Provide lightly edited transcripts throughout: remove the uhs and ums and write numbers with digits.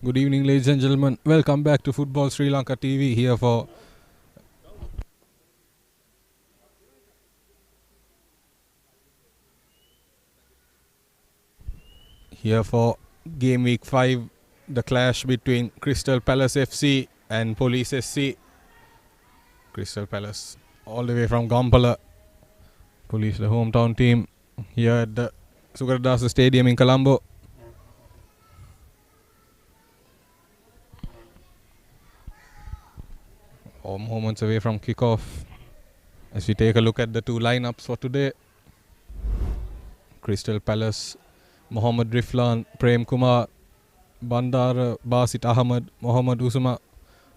Good evening, ladies and gentlemen. Welcome back to Football Sri Lanka TV. Here for game week 5, the clash between Crystal Palace FC and Police SC. Crystal Palace all the way from Gampala. Police, the hometown team, here at the Sugaradasa Stadium in Colombo. All moments away from kickoff. As we take a look at the two lineups for today, Crystal Palace, Mohammad Riflan, Prem Kumar, Bandar, Basit Ahmed, Mohammad Usama,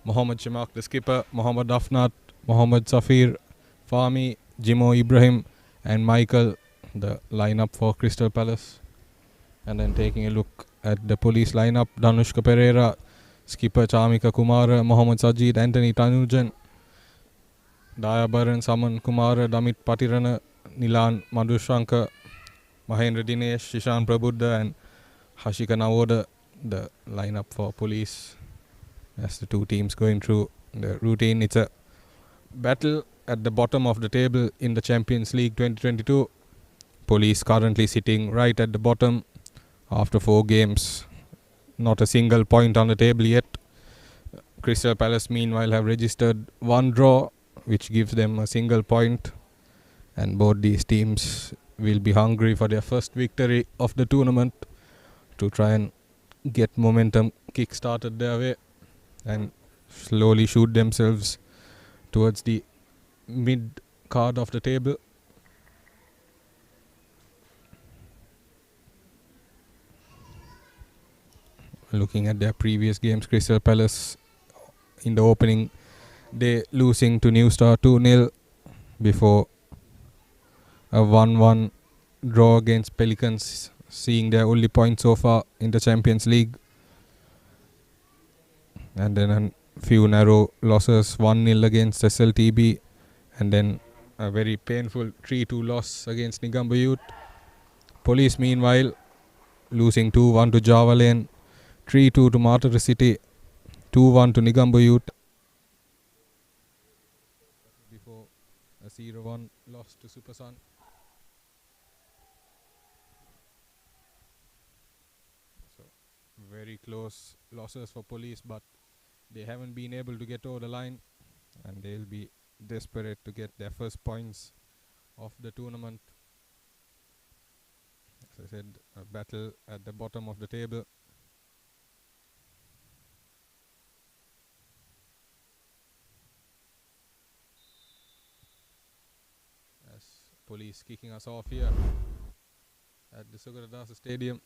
Mohammad Shamak, the skipper, Mohammad Afnat, Mohammad Safir, Fahmi, Jimo Ibrahim, and Michael, the lineup for Crystal Palace. And then taking a look at the Police lineup, Danushka Pereira, skipper Chamika Kumar, Mohammad Sajid, Anthony Tanujan, Dayabaran, Saman Kumar, Damit Patirana, Nilan Madhushankar, Mahendra Dinesh, Shishan Prabuddha, and Hashika Nawoda, the lineup for Police. As the two teams going through the routine, it's a battle at the bottom of the table in the Champions League 2022. Police currently sitting right at the bottom after 4 games. Not a single point on the table yet. Crystal Palace meanwhile have registered 1 draw, which gives them a single point. And both these teams will be hungry for their first victory of the tournament to try and get momentum kick-started their way and slowly shoot themselves towards the mid card of the table. Looking at their previous games, Crystal Palace in the opening day losing to New Star 2-0 before a 1-1 draw against Pelicans, seeing their only point so far in the Champions League. And then a few narrow losses, 1-0 against SLTB, and then a very painful 3-2 loss against Negombo Youth. Police meanwhile losing 2-1 to Java Lane, 3-2 to Martyr City, 2-1 to Negombo Youth before a 0-1 loss to Super Sun. So very close losses for Police, but they haven't been able to get over the line, and they'll be desperate to get their first points of the tournament. As I said, a battle at the bottom of the table. As Police kicking us off here at the Sugaradasa Stadium.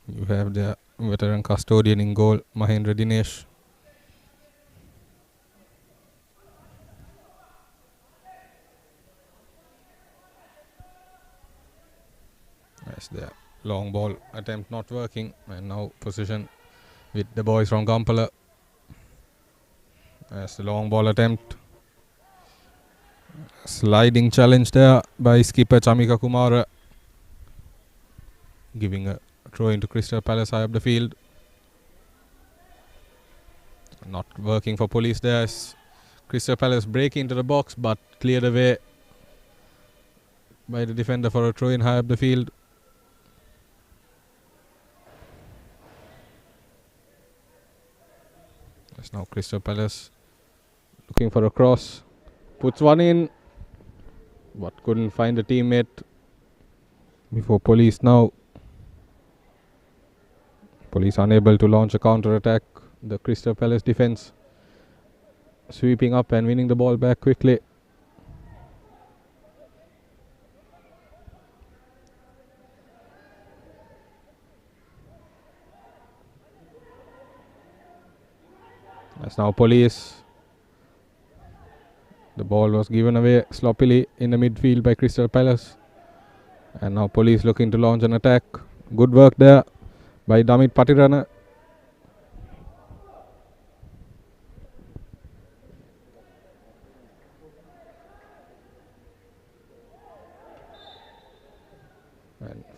You have the veteran custodian in goal, Mahendra Dinesh. As the long ball attempt not working, and now possession with the boys from Gampala. As the long ball attempt, sliding challenge there by skipper Chamika Kumara, giving a throw into Crystal Palace high up the field. Not working for Police there as Crystal Palace break into the box, but cleared away by the defender for a throw in high up the field. As now Crystal Palace looking for a cross, puts one in, but couldn't find a teammate before Police now. Police unable to launch a counter attack. The Crystal Palace defense sweeping up and winning the ball back quickly. As now Police. The ball was given away sloppily in the midfield by Crystal Palace. And now Police looking to launch an attack. Good work there by Damit Patirana.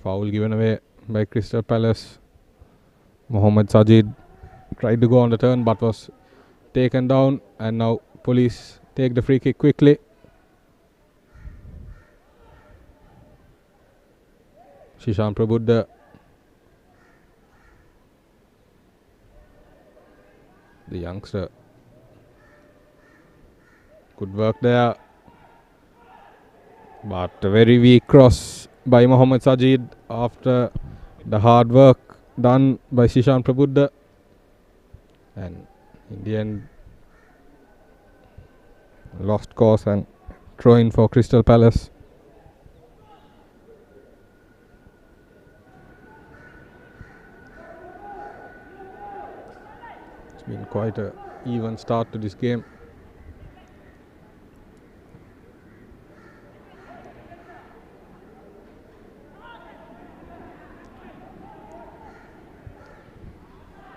Foul given away by Crystal Palace. Mohammad Sajid tried to go on the turn but was taken down, and now Police take the free kick quickly. Shishan Prabuddha, the youngster, good work there, but a very weak cross by Mohammad Sajid after the hard work done by Shishan Prabuddha, and in the end lost course and throw in for Crystal Palace. It's been quite an even start to this game.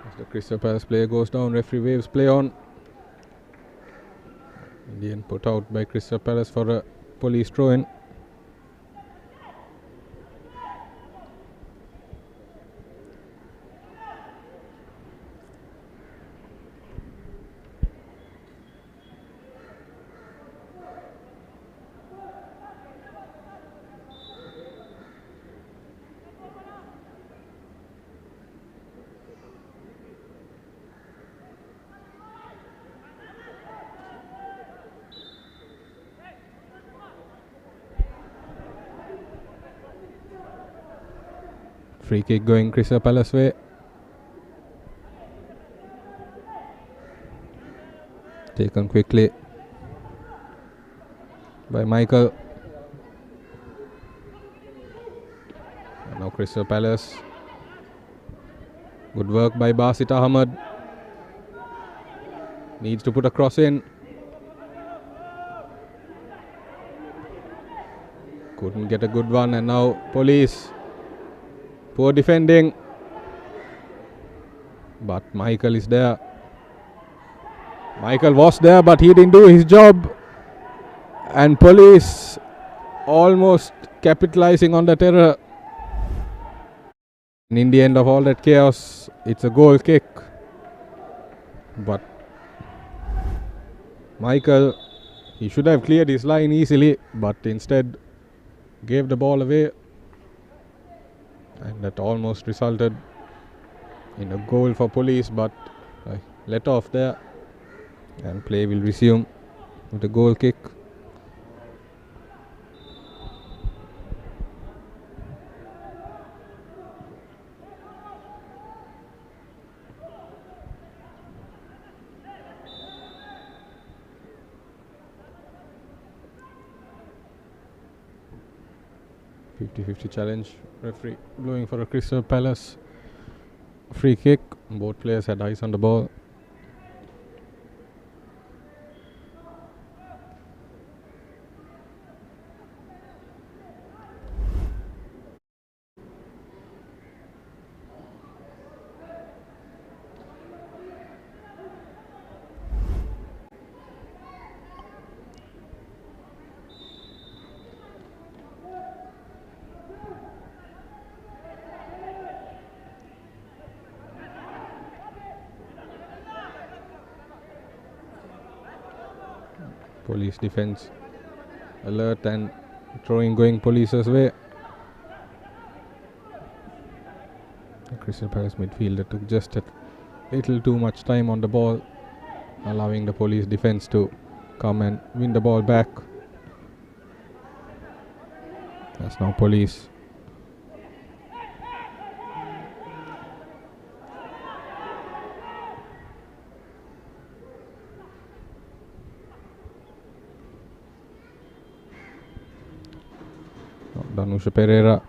As the Crystal Palace player goes down, referee waves play on. In the end, put out by Crystal Palace for a Police throw-in. Free kick going Crystal Palace way. Taken quickly by Michael. And now Crystal Palace. Good work by Basit Ahmed. Needs to put a cross in. Couldn't get a good one, and now Police. Poor defending, but Michael is there. Michael was there, but he didn't do his job, and Police almost capitalizing on that error. And in the end of all that chaos, it's a goal kick, but Michael, he should have cleared his line easily, but instead gave the ball away. And that almost resulted in a goal for Police, but let off there, and play will resume with a goal kick. (50-50) challenge. Referee blowing for a Crystal Palace free kick. Both players had eyes on the ball. Police defense alert and throwing going Police's way. The Crystal Palace midfielder took just a little too much time on the ball, allowing the Police defense to come and win the ball back. That's now Police. Danusha Pereira.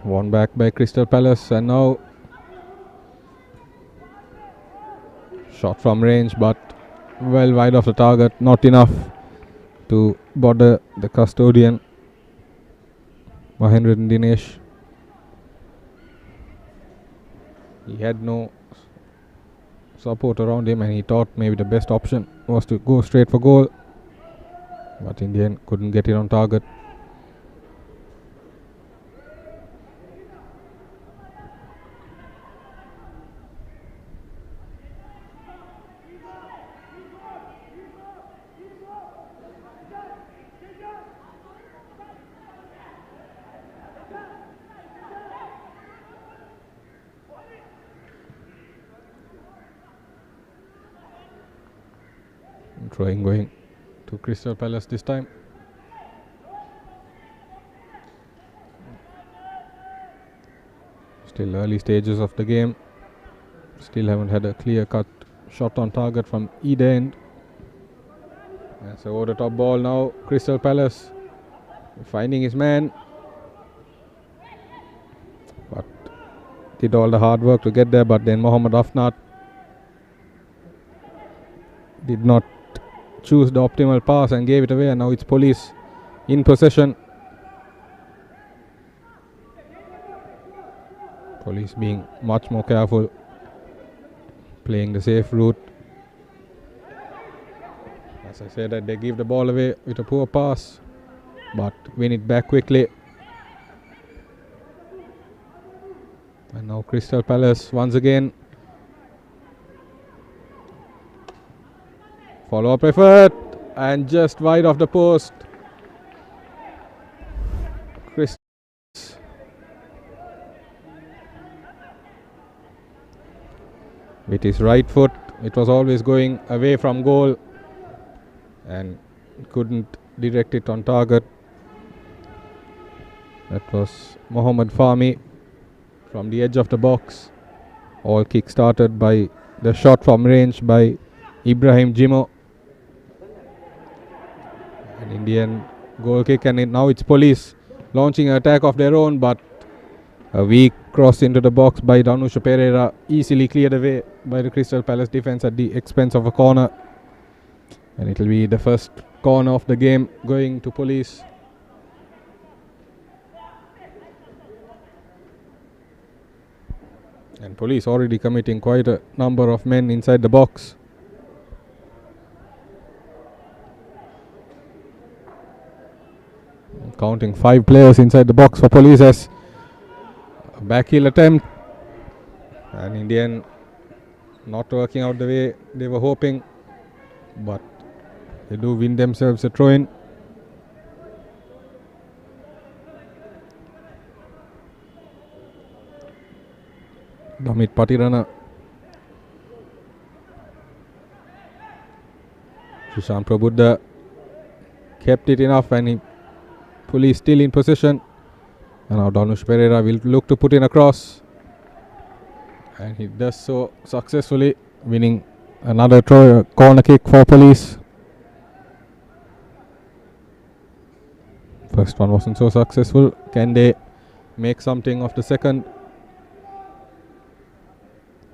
Won back by Crystal Palace, and now shot from range, but well wide of the target, not enough to bother the custodian, Mahendra Dinesh. He had no support around him, and he thought maybe the best option was to go straight for goal. but Indian couldn't get it on target. Throwing going to Crystal Palace this time. Still early stages of the game. Still haven't had a clear-cut shot on target from either end. That's over the top ball now. Crystal Palace finding his man, but did all the hard work to get there. But then Mohammad Afnat did not choose the optimal pass and gave it away, and now it's Police in possession. Police being much more careful, playing the safe route. As I said, that they give the ball away with a poor pass, but win it back quickly. And now Crystal Palace once again. Follow-up effort and just wide of the post. Chris with his right foot, it was always going away from goal and couldn't direct it on target. That was Mohammad Fahmy from the edge of the box. All kick started by the shot from range by Ibrahim Jimo. An Indian goal kick, and now it's Police launching an attack of their own, but a weak cross into the box by Danusha Pereira, easily cleared away by the Crystal Palace defense at the expense of a corner. And it will be the first corner of the game going to Police. And Police already committing quite a number of men inside the box. Counting 5 players inside the box for Police as a back heel attempt. And Indian not working out the way they were hoping, but they do win themselves a throw-in. Damit Patirana. Shishan Prabuddha kept it enough, and Police still in possession. And now Danush Pereira will look to put in a cross. And he does so successfully, winning another corner kick for Police. First one wasn't so successful. Can they make something of the second?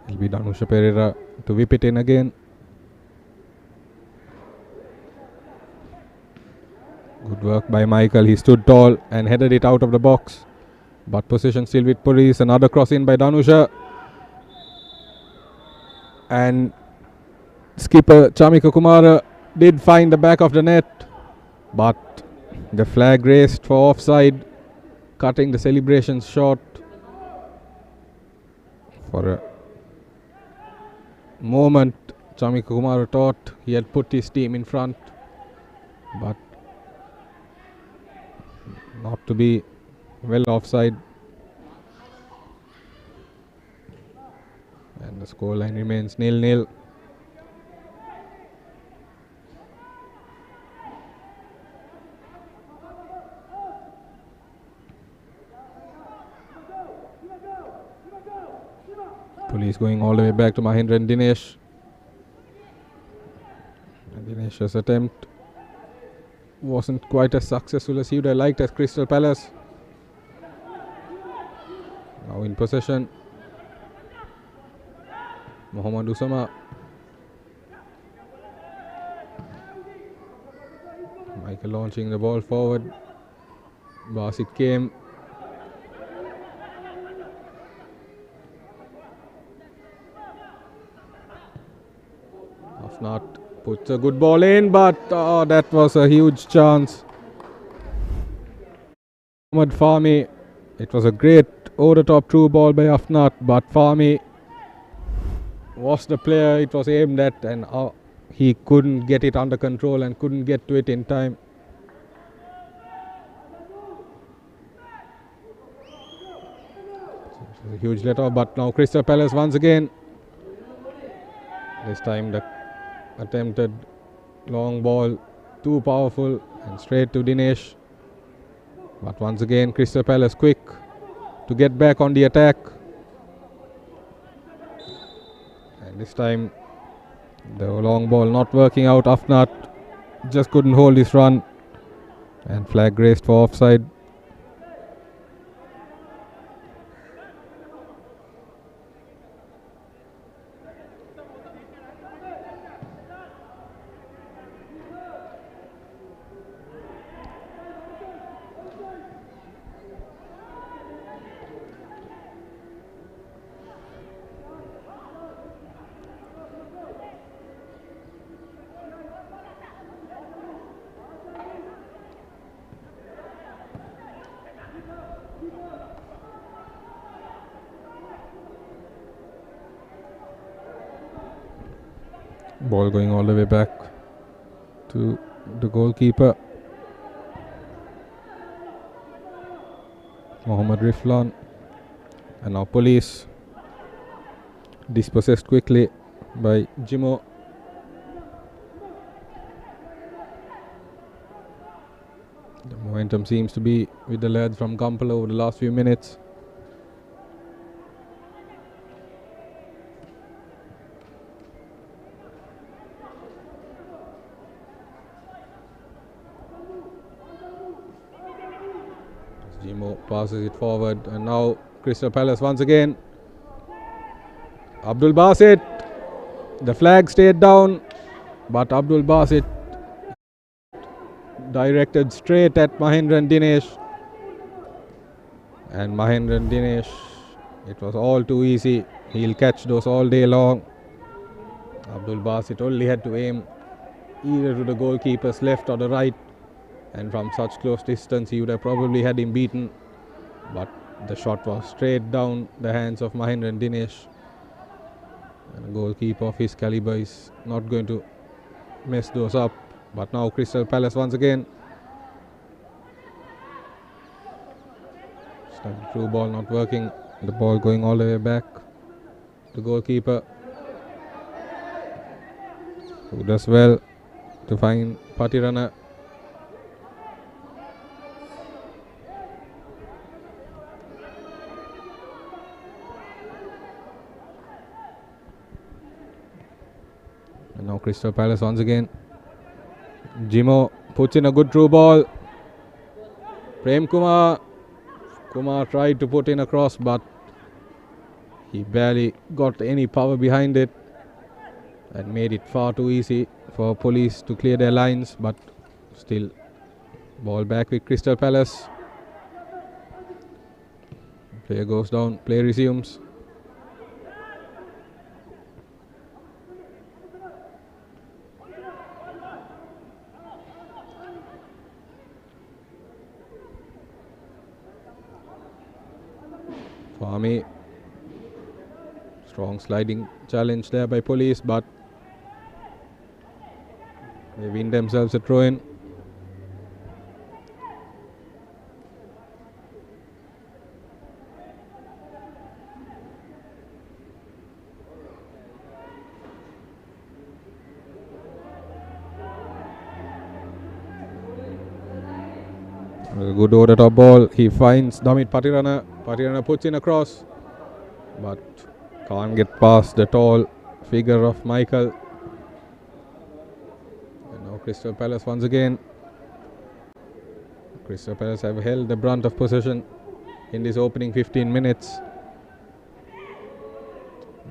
It'll be Danusha Pereira to whip it in again. Good work by Michael. He stood tall and headed it out of the box. But possession still with Police. Another cross in by Danusha. And skipper Chamika Kumara did find the back of the net, but the flag raised for offside, cutting the celebrations short. For a moment, Chamika Kumara thought he had put his team in front, but not to be well offside. And the scoreline remains 0-0. Police going all the way back to Mahendra and Dinesh. And Dinesh's attempt wasn't quite as successful as he would have liked as Crystal Palace. Now in possession, Mohammad Usama. Michael launching the ball forward. Basit came. Afnat Puts a good ball in, but that was a huge chance. Mohammad Fahmy, it was a great over-the-top through ball by Afnat, but Fahmy was the player it was aimed at, and he couldn't get it under control and couldn't get to it in time. A huge let off, but now Crystal Palace once again. This time the attempted long ball too powerful and straight to Dinesh. But once again Crystal Palace quick to get back on the attack. And this time the long ball not working out. Afnat just couldn't hold his run and flag raised for offside. Ball going all the way back to the goalkeeper, Mohammad Riflan. And now Police dispossessed quickly by Jimo. The momentum seems to be with the lads from Kampala over the last few minutes. Jimo passes it forward, and now Crystal Palace once again. Abdul Basit, the flag stayed down, but Abdul Basit directed straight at Mahendran Dinesh, and Mahendran Dinesh, it was all too easy. He'll catch those all day long. Abdul Basit only had to aim either to the goalkeeper's left or the right, and from such close distance he would have probably had him beaten, but the shot was straight down the hands of Mahendran Dinesh, and a goalkeeper of his caliber is not going to mess those up. But now Crystal Palace once again. Through ball not working, the ball going all the way back to goalkeeper, who does well to find Patirana. And now Crystal Palace once again. Jimo puts in a good through ball. Prem Kumar tried to put in a cross, but he barely got any power behind it and made it far too easy for Police to clear their lines. But still, ball back with Crystal Palace. Player goes down, play resumes. Fahmy, strong sliding challenge there by Police, but they win themselves a throw-in. A good over the top ball. He finds Damit Patirana. Patirana puts in a cross, but can't get past the tall figure of Michael. And now Crystal Palace once again. Crystal Palace have held the brunt of possession in this opening 15 minutes,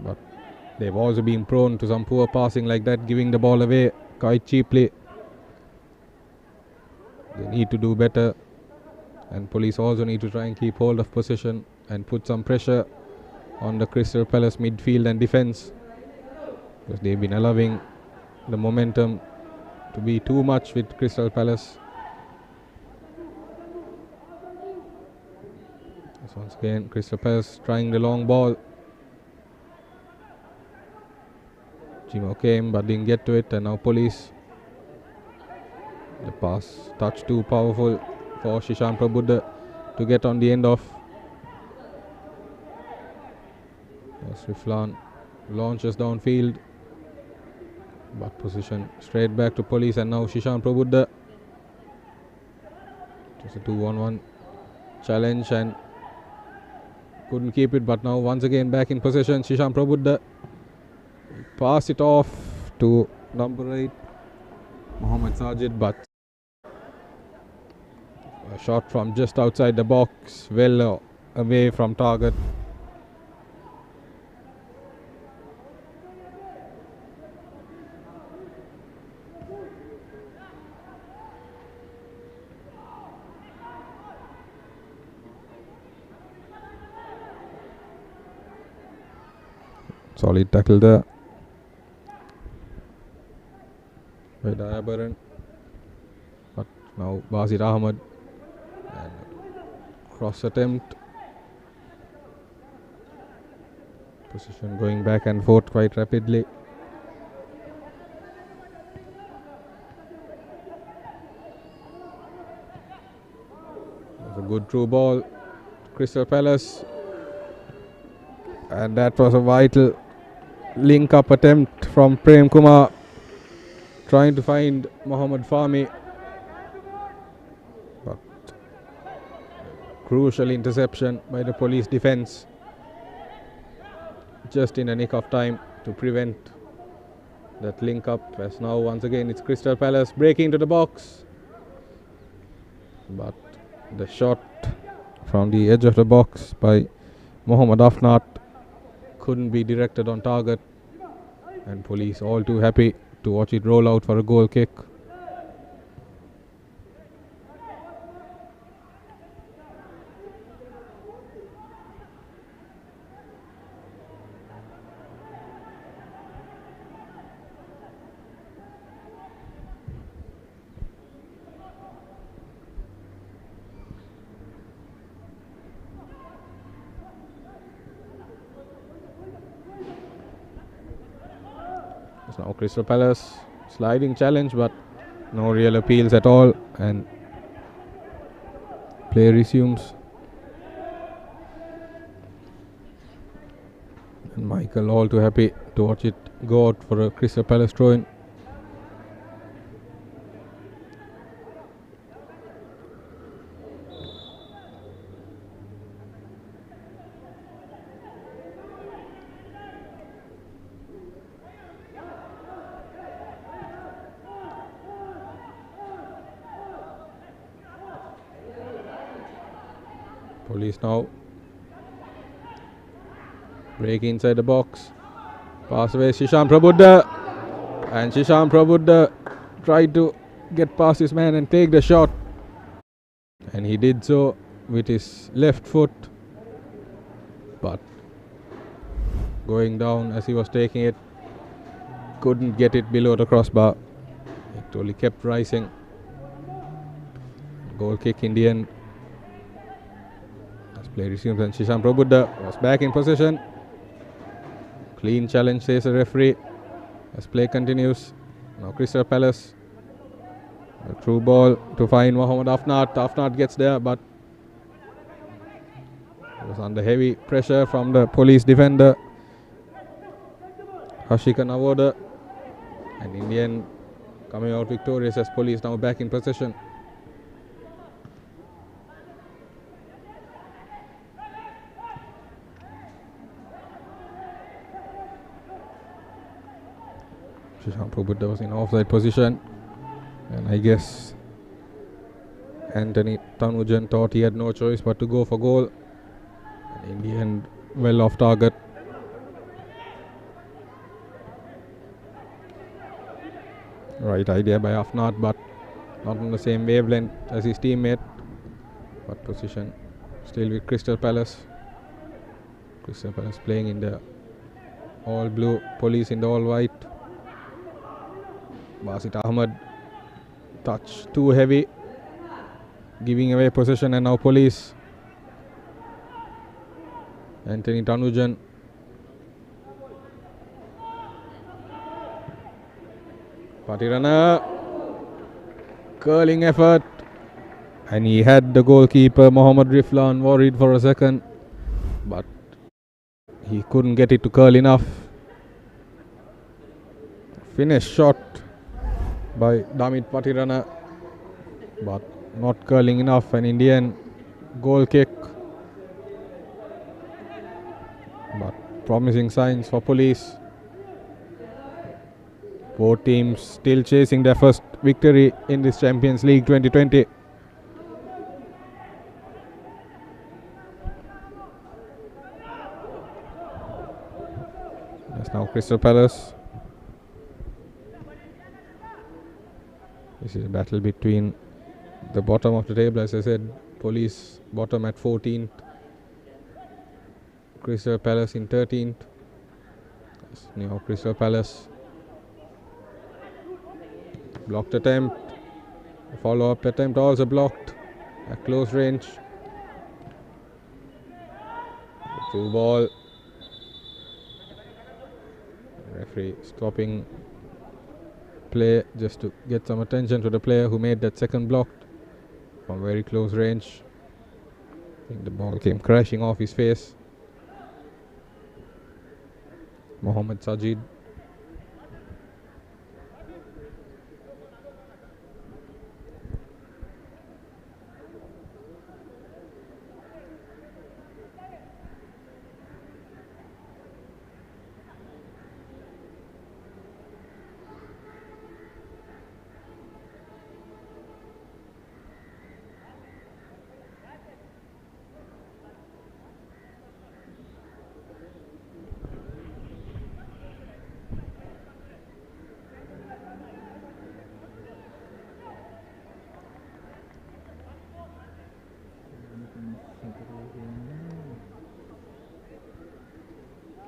but they've also been prone to some poor passing like that, giving the ball away quite cheaply. They need to do better, and Police also need to try and keep hold of possession and put some pressure on the Crystal Palace midfield and defence, because they've been allowing the momentum to be too much with Crystal Palace. Once again, Crystal Palace trying the long ball. Jimo came but didn't get to it, and now Police. The pass touch too powerful for Shishan Prabuddha to get on the end of. Sriflan launches downfield, but position straight back to Police, and now Shishan Prabuddha. Just a 2-on-1 challenge and couldn't keep it, but now once again back in possession. Shishan Prabuddha pass it off to number 8 Mohammad Sajid, but a shot from just outside the box, well away from target. Solid tackle there by Dayabaran, but now Basir Ahmed, and cross attempt. Position going back and forth quite rapidly. That's a good through ball to Crystal Palace, and that was a vital link up attempt from Prem Kumar, trying to find Mohammad Fahmi, but crucial interception by the Police defence just in the nick of time to prevent that link up, as now once again it's Crystal Palace breaking into the box, but the shot from the edge of the box by Mohammad Afnat couldn't be directed on target, and Police all too happy to watch it roll out for a goal kick. Now Crystal Palace sliding challenge, but no real appeals at all, and play resumes. And Michael all too happy to watch it go out for a Crystal Palace throw-in. Police now break inside the box, pass away Shishan Prabuddha, and Shishan Prabuddha tried to get past his man and take the shot, and he did so with his left foot, but going down as he was taking it, couldn't get it below the crossbar. It only kept rising. Goal kick in the end. Play resumes, and Shishan Prabuddha was back in possession. Clean challenge, says the referee, as play continues. Now Crystal Palace, a through ball to find Mohammad Afnat. Afnat gets there, but it was under heavy pressure from the Police defender Hashika Nawoda, and in the end coming out victorious as Police now back in possession. Shishan Prabuddha was in offside position, and I guess Anthony Tanujan thought he had no choice but to go for goal, and in the end well off target. Right idea by Afnat, but not on the same wavelength as his teammate, but position still with Crystal Palace. Crystal Palace playing in the all blue, Police in the all white. Basit Ahmed, touch too heavy, giving away possession, and now police. Anthony Tanujan. Patirana, curling effort, and he had the goalkeeper Mohammad Riflan worried for a second, but he couldn't get it to curl enough. Finish shot by Damit Patirana, but not curling enough. An Indian goal kick, but promising signs for police. Both teams still chasing their first victory in this Champions League 2020. That's now Crystal Palace. This is a battle between the bottom of the table, as I said. Police bottom at 14th. Crystal Palace in 13th. That's now Crystal Palace. Blocked attempt. Follow-up attempt also blocked at close range. Through ball. Referee stopping play just to get some attention to the player who made that second block from very close range. I think the ball came crashing off his face. Mohammad Sajid.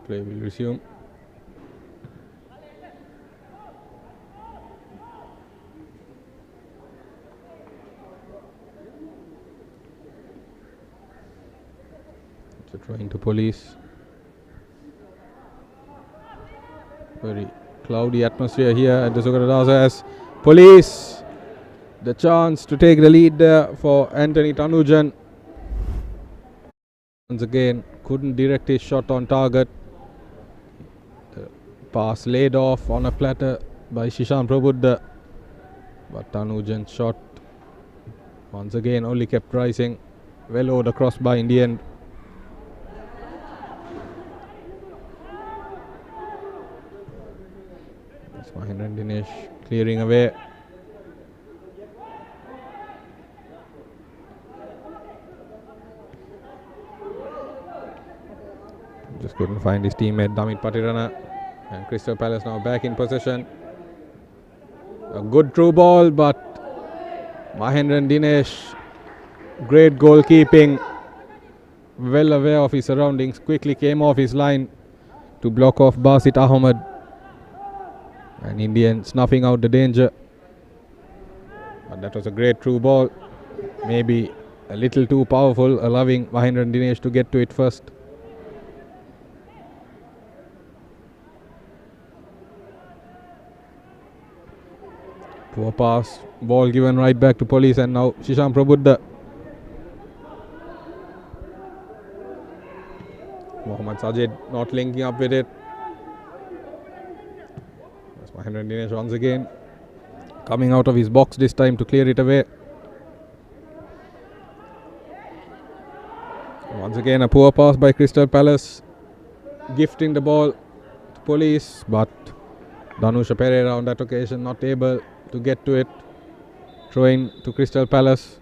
Play will resume. It's a throw into police. Very cloudy atmosphere here at the Sugaradasa as police the chance to take the lead there for Anthony Tanujan. Once again, couldn't direct his shot on target. The pass laid off on a platter by Shishan Prabuddha, but Tanujan's shot once again only kept rising, well over the crossbar in the end. That's Mahendran Dinesh clearing away. Just couldn't find his teammate Damit Patirana, and Crystal Palace now back in possession. A good through ball, but Mahendran Dinesh, great goalkeeping, well aware of his surroundings, quickly came off his line to block off Basit Ahmed, and Indian snuffing out the danger. But that was a great through ball, maybe a little too powerful, allowing Mahendran Dinesh to get to it first. Poor pass, ball given right back to police, and now Shishan Prabuddha. Mohammad Sajid not linking up with it. That's Mahendran Dinesh once again coming out of his box this time to clear it away. Once again a poor pass by Crystal Palace, gifting the ball to police, but Danusha Pereira on that occasion not able to get to it. Throwing to Crystal Palace.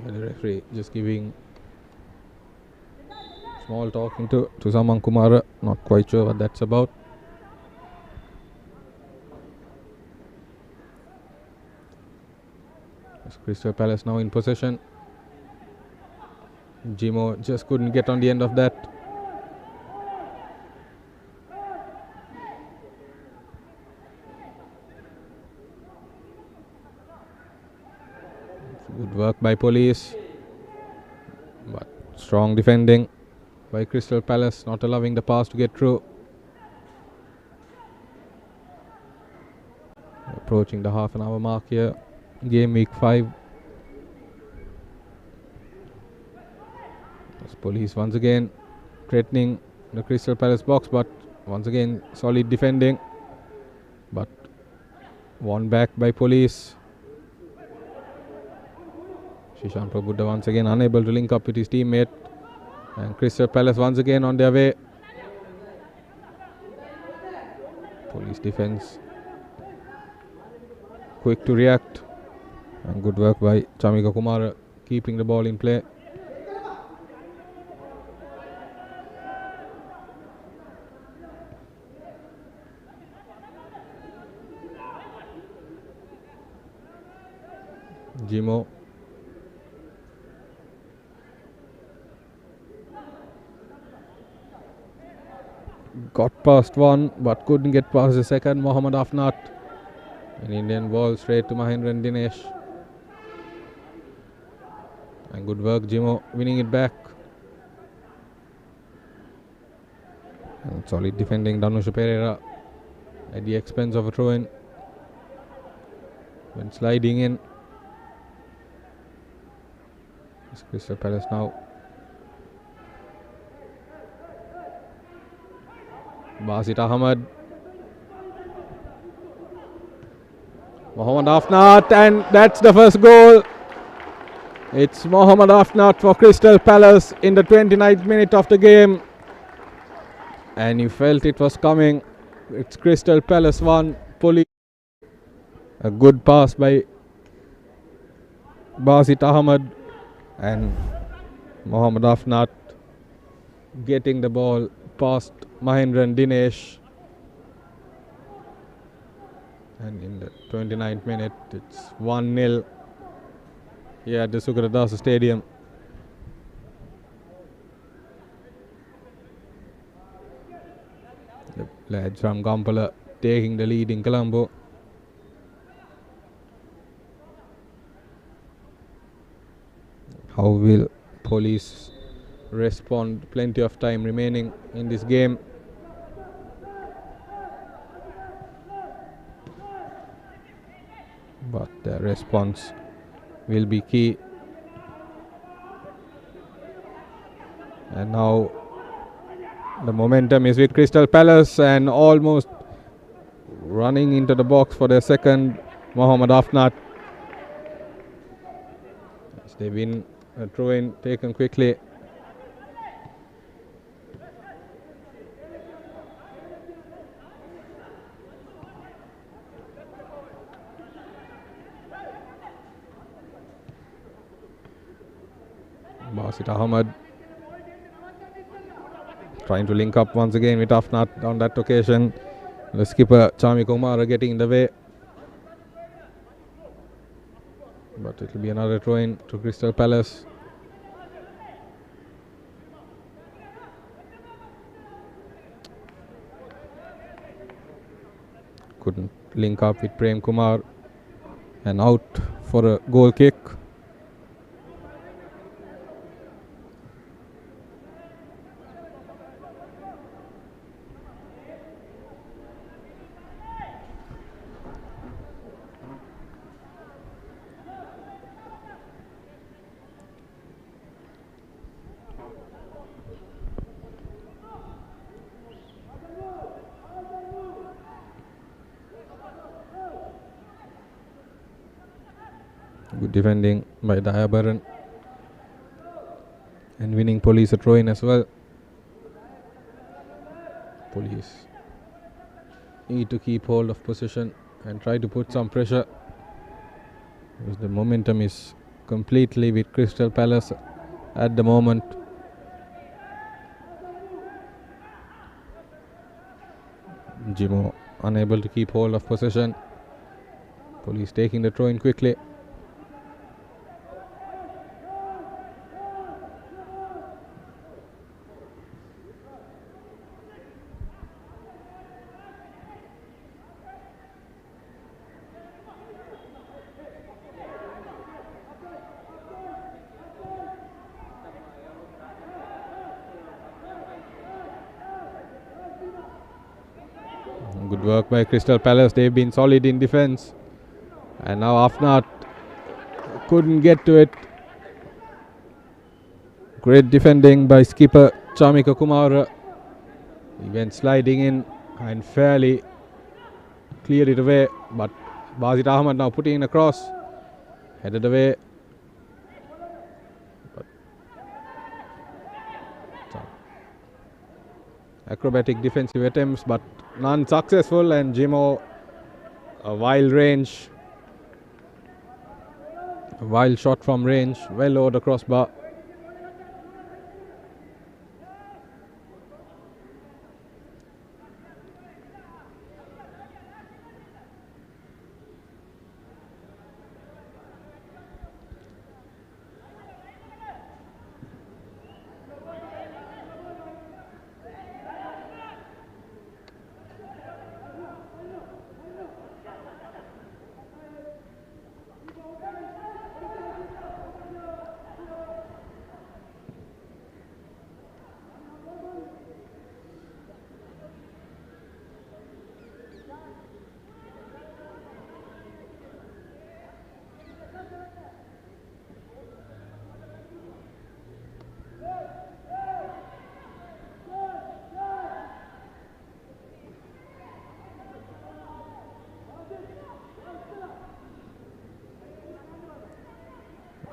The referee just giving small talking to Saman Kumara. Not quite sure what that's about. Crystal Palace now in possession. Jimo just couldn't get on the end of that. Good work by Police, but strong defending by Crystal Palace, not allowing the pass to get through. Approaching the half an hour mark here, game week 5. As Police once again threatening the Crystal Palace box, but once again solid defending, but won back by Police. Shishan Prabuddha once again unable to link up with his teammate, and Crystal Palace once again on their way. Police defense quick to react, and good work by Chamika Kumara keeping the ball in play. Jimo got past one but couldn't get past the second. Mohammad Afnat, an Indian ball straight to Mahendran Dinesh, and good work Jimo winning it back, and solid defending Danusha Pereira at the expense of a throw-in when sliding in. It's Crystal Palace now. Basit Ahmad, Mohammad Afnat, and that's the first goal. It's Mohammad Afnat for Crystal Palace in the 29th minute of the game, and you felt it was coming. It's Crystal Palace 1, Police. A good pass by Basit Ahmad, and Mohammad Afnat getting the ball past Mahendran Dinesh, and in the 29th minute it's 1-0 here at the Sukaradasa Stadium. The lads from Gampala taking the lead in Colombo. How will Police respond? Plenty of time remaining in this game. But the response will be key. And now the momentum is with Crystal Palace, and almost running into the box for their second, Mohammad Afnat. As they win a throw-in taken quickly. Basit Ahmad trying to link up once again with Afnat on that occasion. The skipper Chami Kumara getting in the way, but it will be another throw-in to Crystal Palace. Couldn't link up with Prem Kumar, and out for a goal kick. Good defending by Dayabaran, and winning Police a throw-in as well. Police need to keep hold of possession and try to put some pressure, because the momentum is completely with Crystal Palace at the moment. Jimo unable to keep hold of possession. Police taking the throw-in quickly. Good work by Crystal Palace. They've been solid in defence. And now Afnat couldn't get to it. Great defending by skipper Chamika Kumar. He went sliding in and fairly cleared it away. But Basit Ahmad now putting in a cross. Headed away. Acrobatic defensive attempts, but none successful, and Jimo, a wild range, a wild shot from range, well over the crossbar.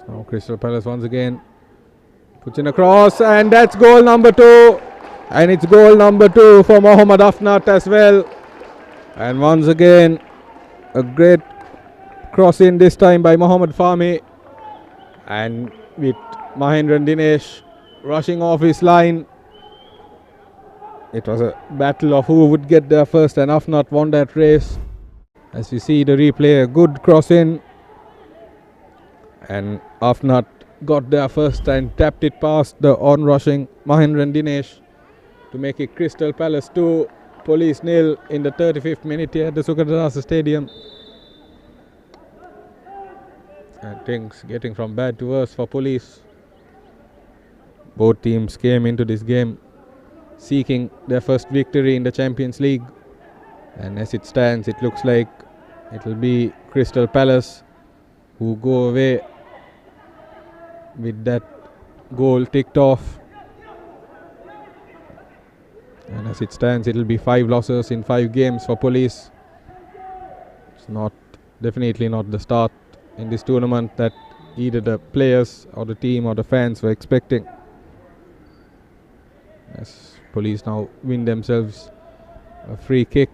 Now Crystal Palace once again puts in a cross, and that's goal number 2. And it's goal number 2 for Mohammad Afnat as well. And once again, a great cross in this time by Mohammad Fahmi. And with Mahendran Dinesh rushing off his line, it was a battle of who would get there first, and Afnat won that race. As you see the replay, a good cross in. And Afnat got there first and tapped it past the on-rushing Mahendran Dinesh to make it Crystal Palace 2, Police 0 in the 35th minute here at the Sukadarasa Stadium. And things getting from bad to worse for Police. Both teams came into this game seeking their first victory in the Champions League. And as it stands, it looks like it will be Crystal Palace who go away with that goal ticked off. And as it stands, it will be 5 losses in 5 games for Police. It's definitely not the start in this tournament that either the players or the team or the fans were expecting. As Police now win themselves a free kick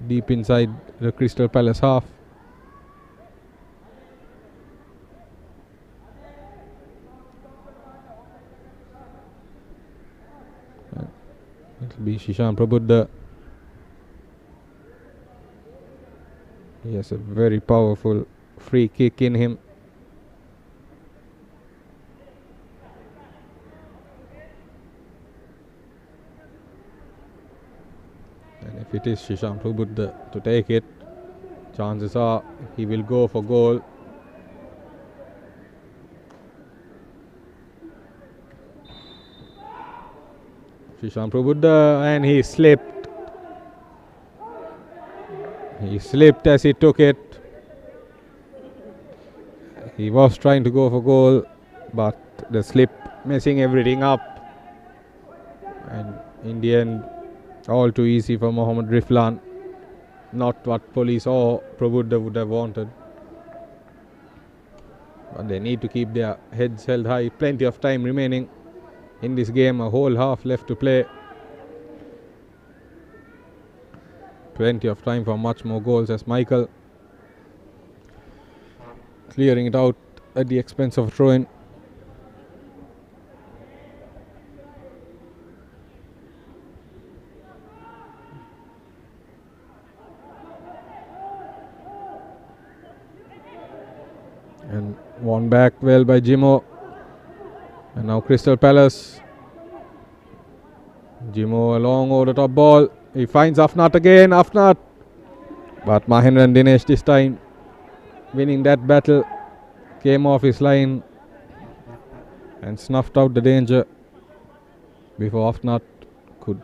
deep inside the Crystal Palace half. It will be Shishan Prabuddha. He has a very powerful free kick in him. And if it is Shishan Prabuddha to take it, chances are he will go for goal. Shishan Prabuddha, and he slipped. He slipped as he took it. He was trying to go for goal, but the slip messing everything up. And in the end, all too easy for Mohammad Riflan. Not what Police or Prabuddha would have wanted. But they need to keep their heads held high. Plenty of time remaining in this game, a whole half left to play. Plenty of time for much more goals, as Michael clearing it out at the expense of throw-in. And won back well by Jimo. And now Crystal Palace. Jimo along over the top ball. He finds Afnat again. Afnat. But Mahendran Dinesh this time winning that battle. Came off his line and snuffed out the danger before Afnat could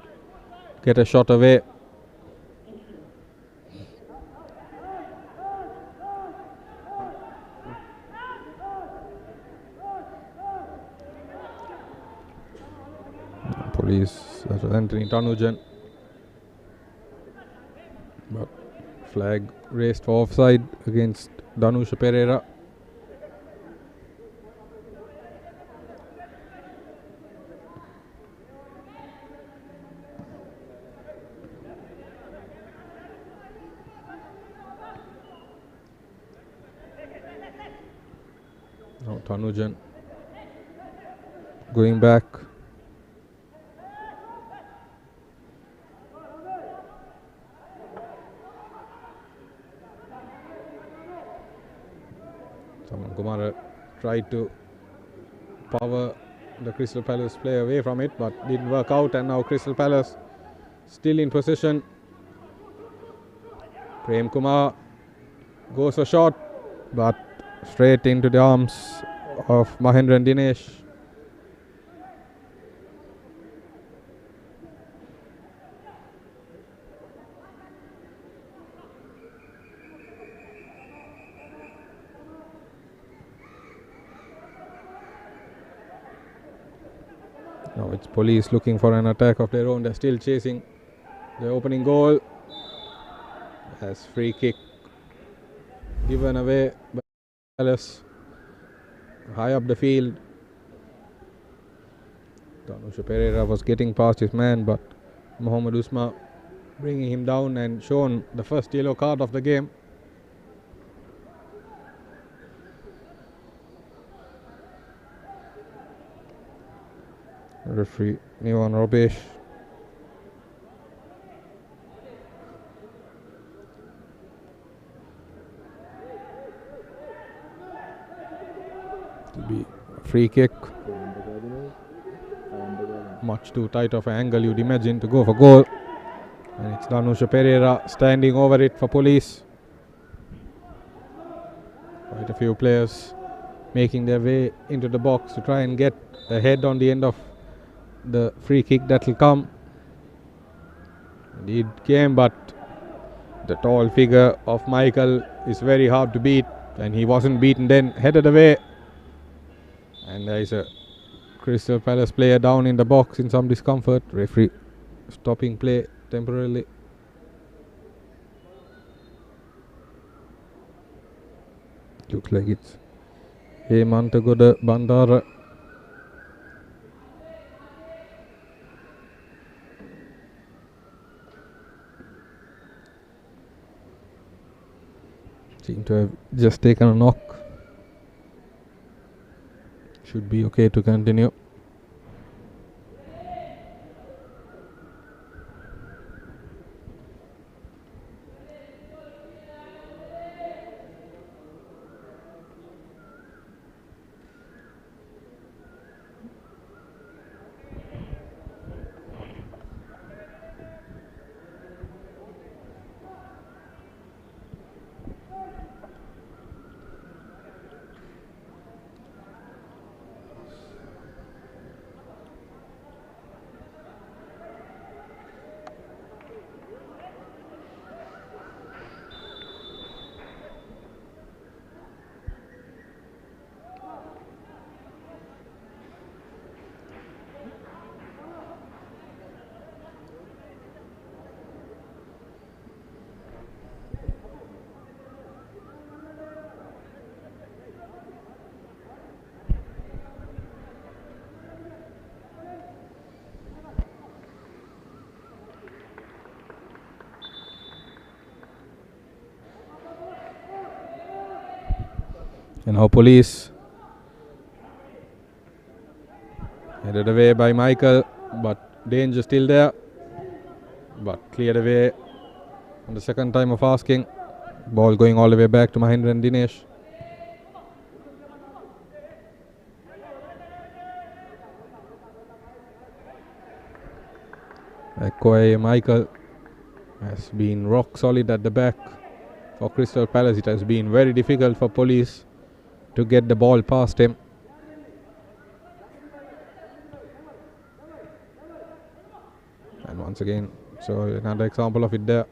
get a shot away. Police, that was Anthony Tanujan. But flag raised for offside against Danusha Pereira. Now Tanujan going back. Saman Kumar tried to power the Crystal Palace player away from it, but didn't work out, and now Crystal Palace still in possession. Prem Kumar goes a shot, but straight into the arms of Mahendra Dinesh. Now it's Police looking for an attack of their own. They're still chasing the opening goal. As free kick given away by Palace. High up the field. Danusha Pereira was getting past his man, but Mohammad Usma bringing him down and shown the first yellow card of the game. Referee Nivan Robesh. To be a free kick. Much too tight of an angle, you'd imagine, to go for goal. And it's Danusha Pereira standing over it for Police. Quite a few players making their way into the box to try and get a head on the end of the free kick that will come. Indeed came, but the tall figure of Michael is very hard to beat, and he wasn't beaten then, headed away. And there is a Crystal Palace player down in the box in some discomfort. Referee stopping play temporarily. Looks like it's Hemantagoda Bandara. Seem to have just taken a knock. Should be okay to continue. And now Police headed away by Michael, but danger still there, but cleared away on the second time of asking. Ball going all the way back to Mahendra and Dinesh. Koye Michael has been rock solid at the back for Crystal Palace. It has been very difficult for Police to get the ball past him. And once again So another example of it there.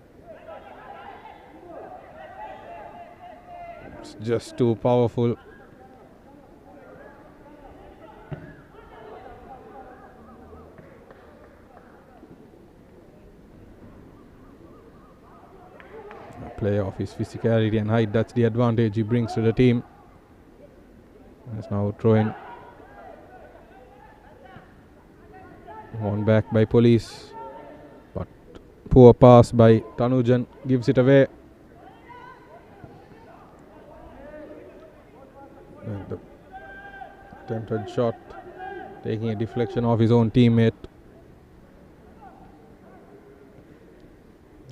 It's just too powerful. Player of his physicality and height, that's the advantage he brings to the team. It's now throwing one back by Police, but poor pass by Tanujan gives it away. And the attempted shot taking a deflection of his own teammate.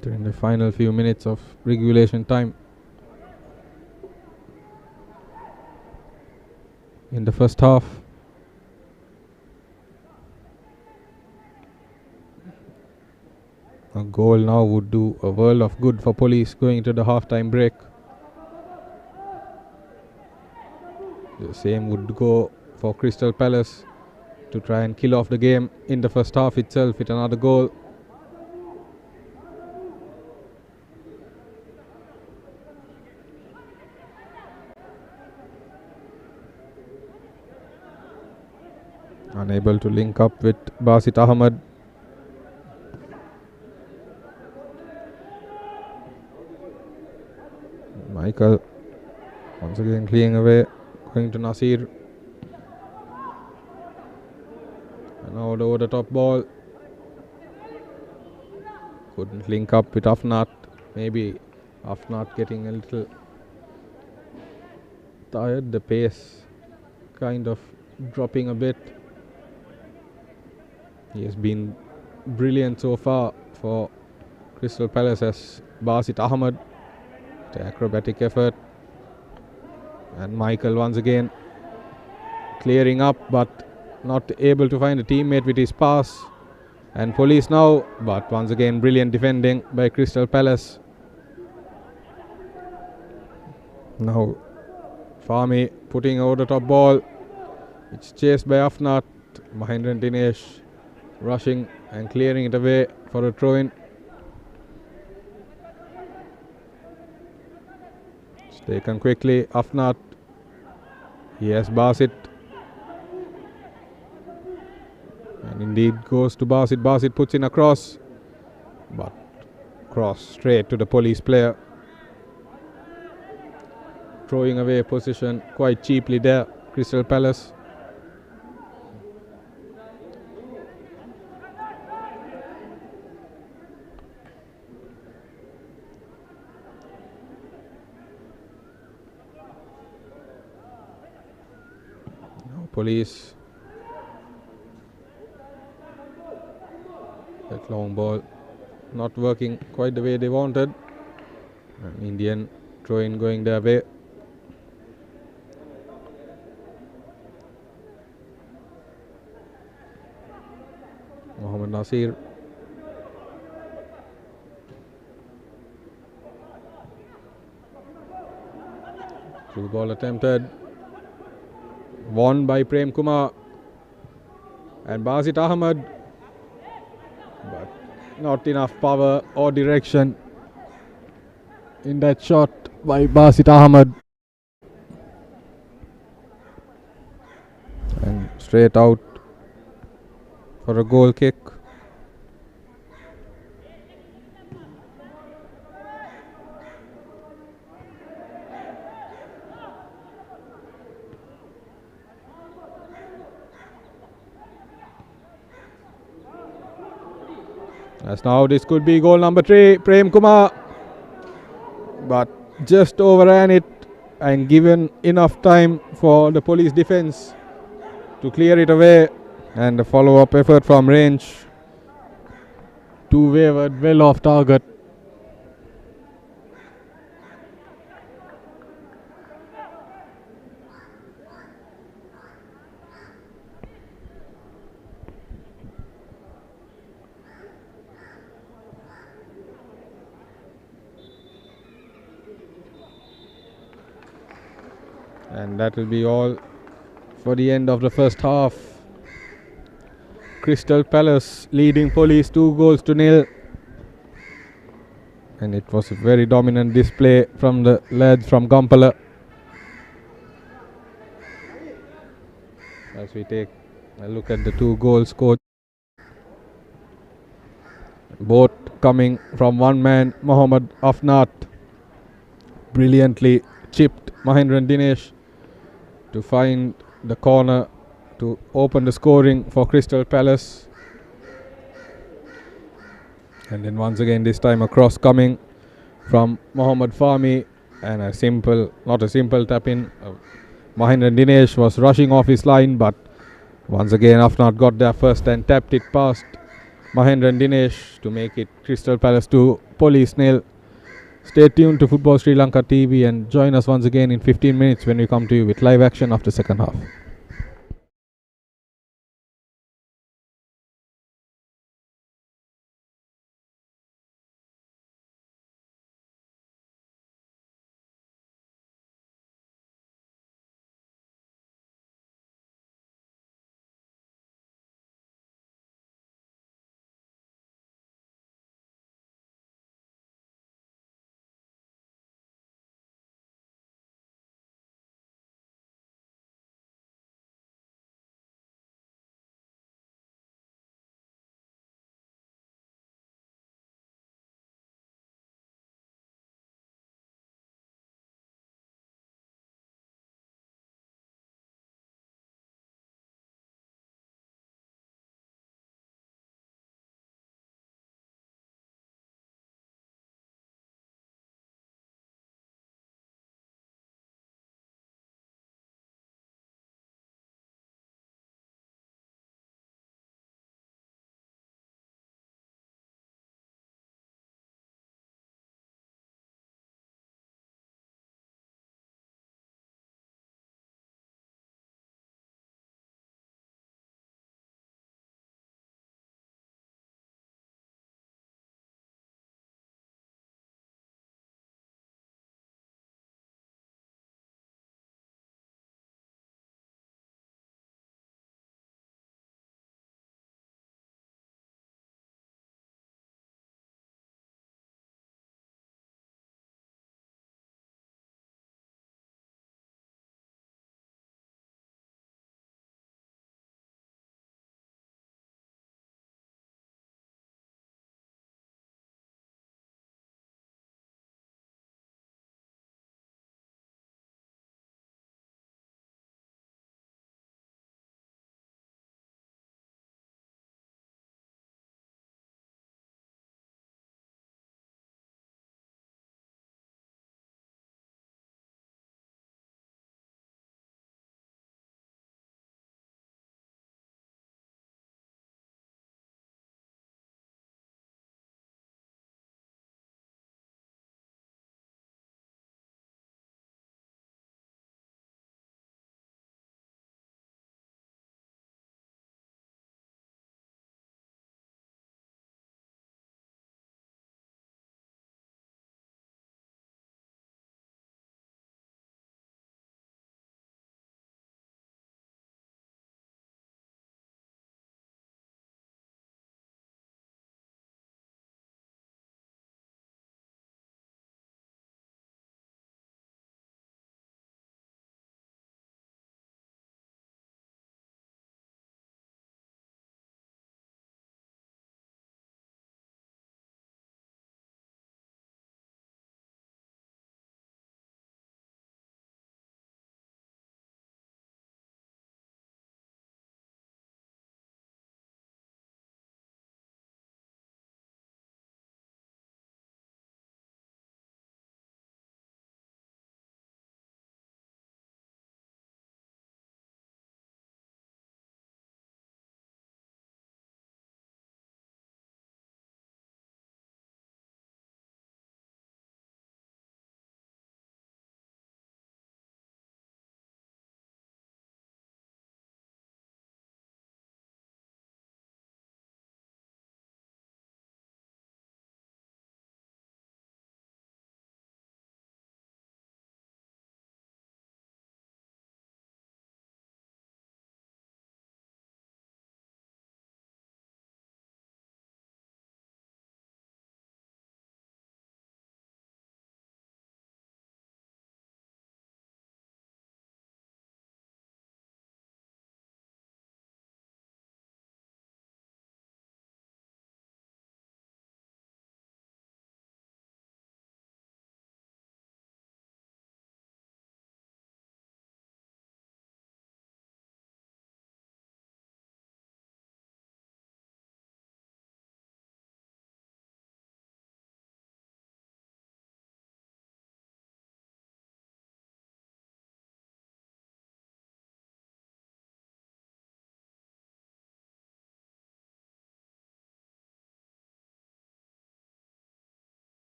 During the final few minutes of regulation time in the first half. A goal now would do a world of good for Police going into the half-time break. The same would go for Crystal Palace to try and kill off the game in the first half itself with another goal. Unable to link up with Basit Ahmed. Michael once again clearing away, going to Nasir. And now the over the top ball. Couldn't link up with Afnat. Maybe Afnat getting a little tired. The pace kind of dropping a bit. He has been brilliant so far for Crystal Palace as Basit Ahmed. The acrobatic effort. And Michael once again clearing up but not able to find a teammate with his pass. And Police now, but once again brilliant defending by Crystal Palace. Now Fahmi putting over the top ball. It's chased by Afnat. Mahendran Dinesh rushing and clearing it away for a throw-in. It's taken quickly. Afnat. He has Basit. And indeed goes to Basit. Basit puts in a cross. But cross straight to the Police player. Throwing away position quite cheaply there, Crystal Palace. Police. That long ball not working quite the way they wanted. An Indian throw-in going their way. Mohammad Nasir. Through ball attempted. Won by Prem Kumar and Basit Ahmed, but not enough power or direction in that shot by Basit Ahmed. And straight out for a goal kick. As now this could be goal number 3, Prem Kumar, but just overran it and given enough time for the Police defence to clear it away, and a follow-up effort from range. Two wavered well off target. And that will be all for the end of the first half. Crystal Palace leading Police 2 goals to nil. And it was a very dominant display from the lads from Gampala. As we take a look at the 2 goals scored, both coming from one man, Mohammad Afnat, brilliantly chipped Mahendran Dinesh to find the corner to open the scoring for Crystal Palace. And then once again, this time a cross coming from Mohammad Fahmi, and not a simple tap in. Mahendran Dinesh was rushing off his line, but once again Afnat got there first and tapped it past Mahendran Dinesh to make it Crystal Palace 2, Police nil. Stay tuned to Football Sri Lanka TV and join us once again in 15 minutes when we come to you with live action after second half.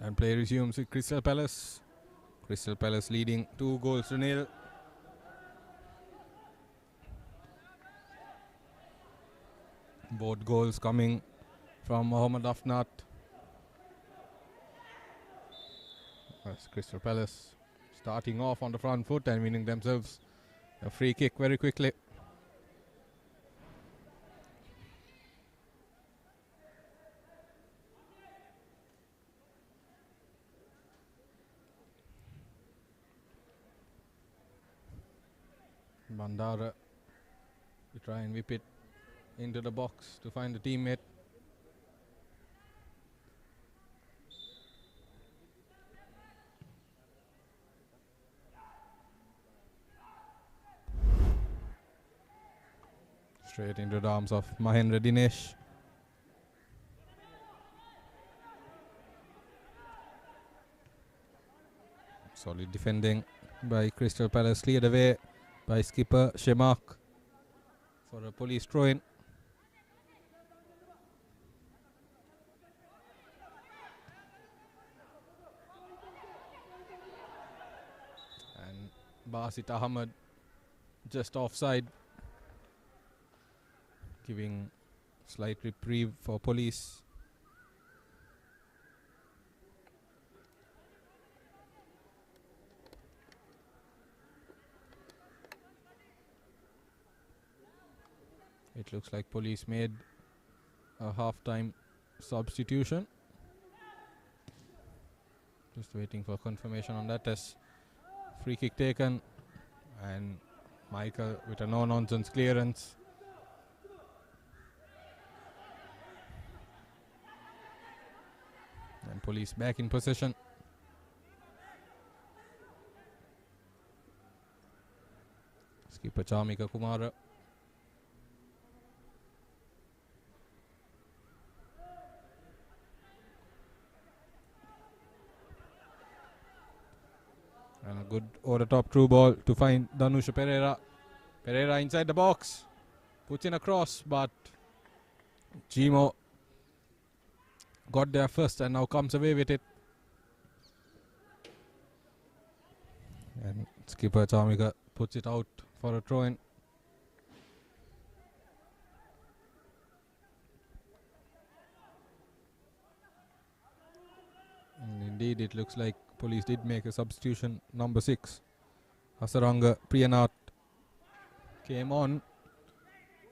And play resumes with Crystal Palace. Crystal Palace leading 2-0. Both goals coming from Mohammad Afnat. That's Crystal Palace starting off on the front foot and winning themselves a free kick very quickly. Bandara to try and whip it into the box to find a teammate. Straight into the arms of Mahendra Dinesh. Solid defending by Crystal Palace, cleared away by skipper Shemak for a police throw-in. And Basit Ahmed just offside, giving slight reprieve for police. It looks like police made a half-time substitution. Just waiting for confirmation on that as free kick taken, and Michael with a no-nonsense clearance. And police back in possession. Skipper Chamika Kumara. And a good over-the-top through ball to find Danusha Pereira. Pereira inside the box. Puts in a cross, but Jimo got there first and now comes away with it. And skipper Chamika puts it out for a throw-in. And indeed, it looks like police did make a substitution. Number 6, Hasaranga Priyanath, came on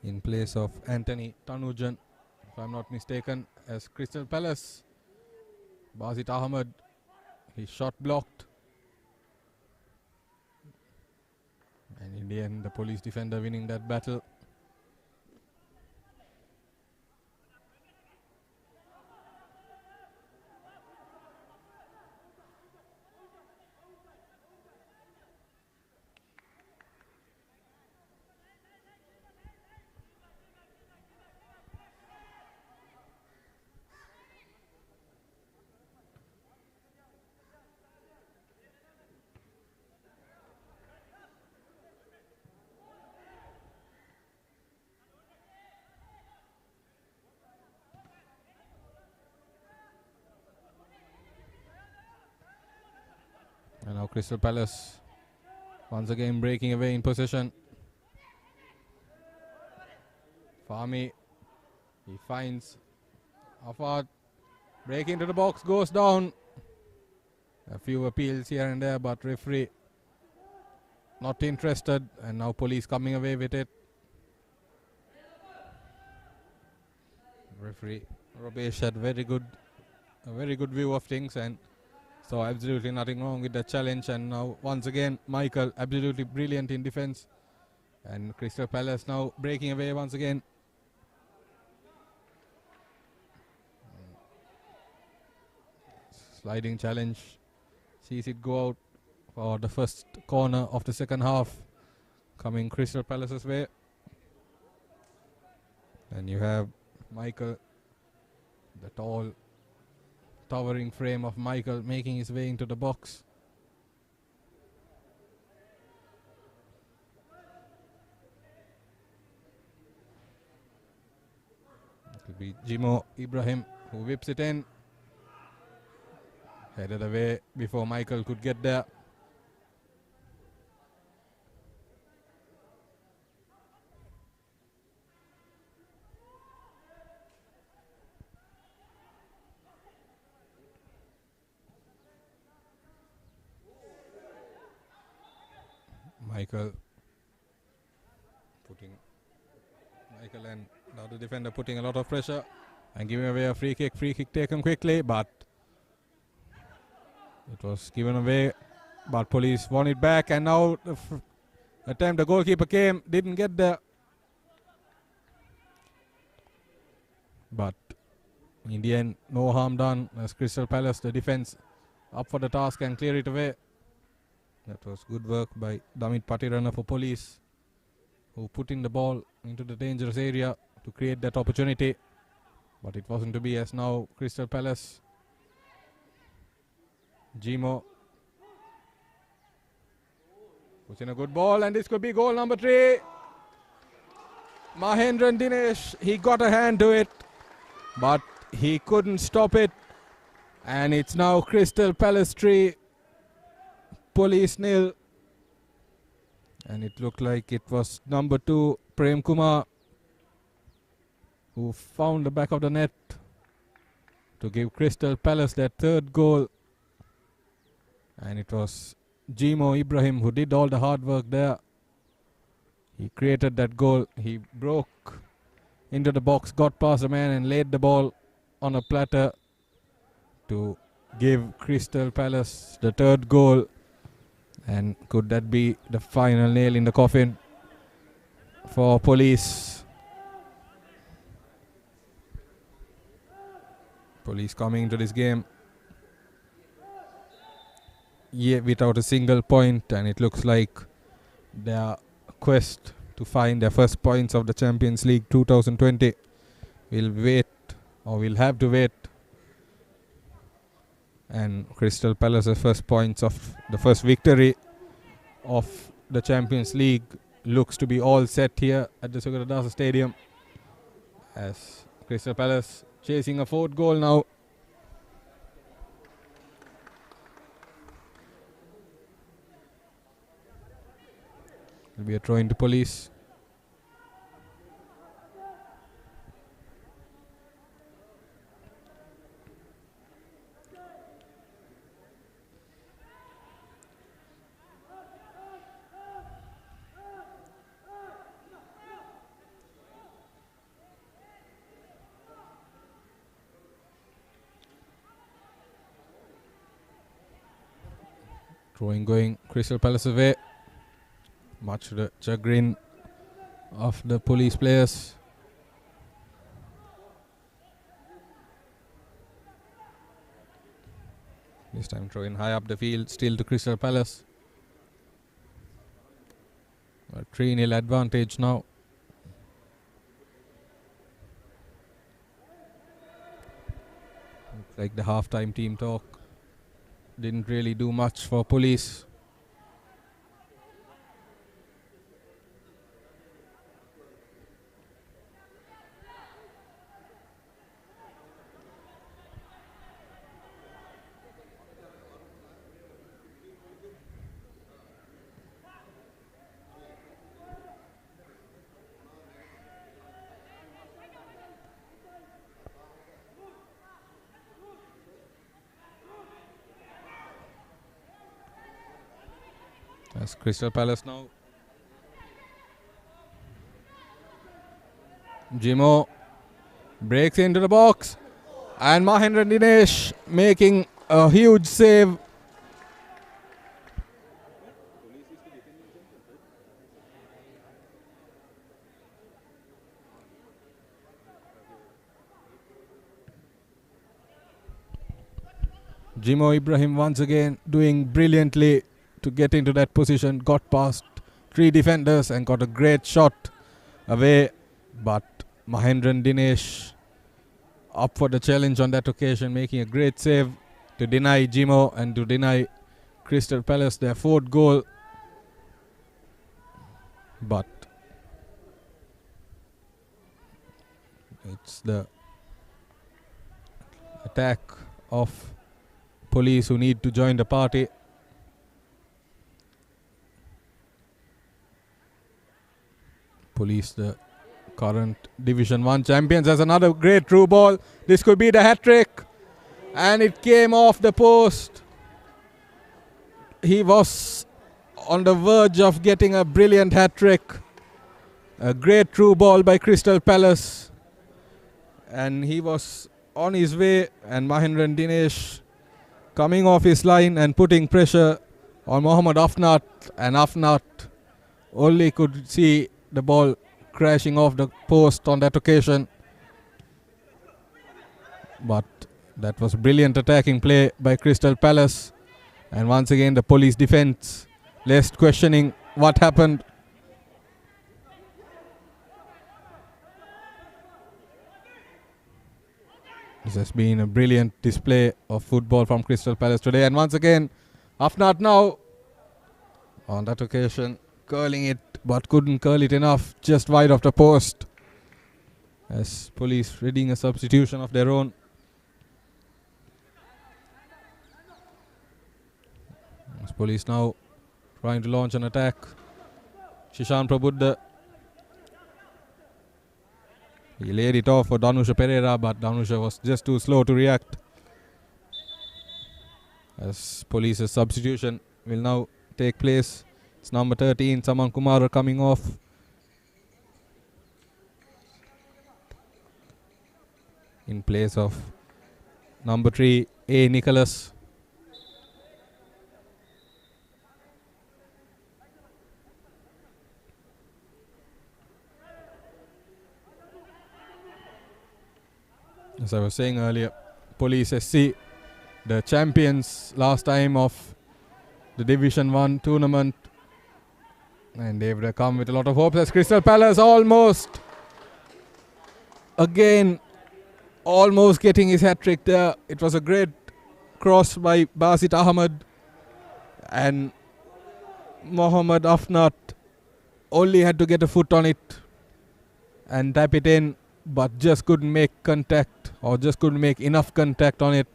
in place of Anthony Tanujan, if I'm not mistaken, as Crystal Palace. Basit Ahmed, his shot blocked. And in the end, the police defender winning that battle. And now Crystal Palace once again breaking away in possession. Fahmi, he finds Afad, breaking into the box, goes down. A few appeals here and there, but referee not interested, and now police coming away with it. Referee Robesh had a very good view of things, and so absolutely nothing wrong with the challenge. And now once again Michael absolutely brilliant in defense, and Crystal Palace now breaking away once again. Sliding challenge sees it go out for the first corner of the second half, coming Crystal Palace's way. And you have Michael, the tall towering frame of Michael, making his way into the box. It will be Jimo Ibrahim who whips it in. Headed away before Michael could get there. Michael and now the defender putting a lot of pressure and giving away a free kick. Free kick taken quickly, but it was given away. But police won it back, and now the attempt, the goalkeeper came, didn't get there. But in the end, no harm done as Crystal Palace, the defense, up for the task and clear it away. That was good work by Damit Patirana for police, who put in the ball into the dangerous area to create that opportunity. But it wasn't to be, as now Crystal Palace. Jimo puts in a good ball, and this could be goal number 3. Mahendran Dinesh, he got a hand to it, but he couldn't stop it. And it's now Crystal Palace 3, Police 0. And it looked like it was number 2, Prem Kumar, who found the back of the net to give Crystal Palace their 3rd goal. And it was Jimo Ibrahim who did all the hard work there. He created that goal. He broke into the box, got past the man and laid the ball on a platter to give Crystal Palace the 3rd goal. And could that be the final nail in the coffin for police? Police coming into this game without a single point, and it looks like their quest to find their first points of the Champions League 2020 will have to wait. And Crystal Palace's first points of the first victory of the Champions League looks to be all set here at the Sugaradasa Stadium, as Crystal Palace chasing a 4th goal now. It'll be a throw into police. Throwing going Crystal Palace away, much to the chagrin of the police players. This time throwing high up the field, still to Crystal Palace. A 3-0 advantage now. Looks like the half-time team talk didn't really do much for police. That's Crystal Palace now. Jimo breaks into the box, and Mahendra Dinesh making a huge save. Jimo Ibrahim once again doing brilliantly to get into that position, got past 3 defenders and got a great shot away, but Mahendran Dinesh up for the challenge on that occasion, making a great save to deny Jimo and to deny Crystal Palace their 4th goal. But it's the attack of police who need to join the party. Police, the current Division 1 champions, has another great through ball. This could be the hat-trick. And it came off the post. He was on the verge of getting a brilliant hat-trick. A great through ball by Crystal Palace. And he was on his way, and Mahendran Dinesh coming off his line and putting pressure on Mohammad Afnat, and Afnat only could see the ball crashing off the post on that occasion. But that was brilliant attacking play by Crystal Palace, and once again the police defense left questioning what happened. This has been a brilliant display of football from Crystal Palace today, and once again Afnat now on that occasion curling it, but couldn't curl it enough, just wide of the post, as police readying a substitution of their own. As police now trying to launch an attack. Shishan Prabuddha, he laid it off for Danusha Pereira, but Danusha was just too slow to react. As police's substitution will now take place. It's number 13, Saman Kumar, coming off. In place of number 3, A. Nicholas. As I was saying earlier, Police SC, the champions last time of the Division 1 tournament, and they've come with a lot of hopes, as Crystal Palace almost getting his hat-trick there. It was a great cross by Basit Ahmed, and Mohammad Afnat only had to get a foot on it and tap it in, but just couldn't make contact, or just couldn't make enough contact on it.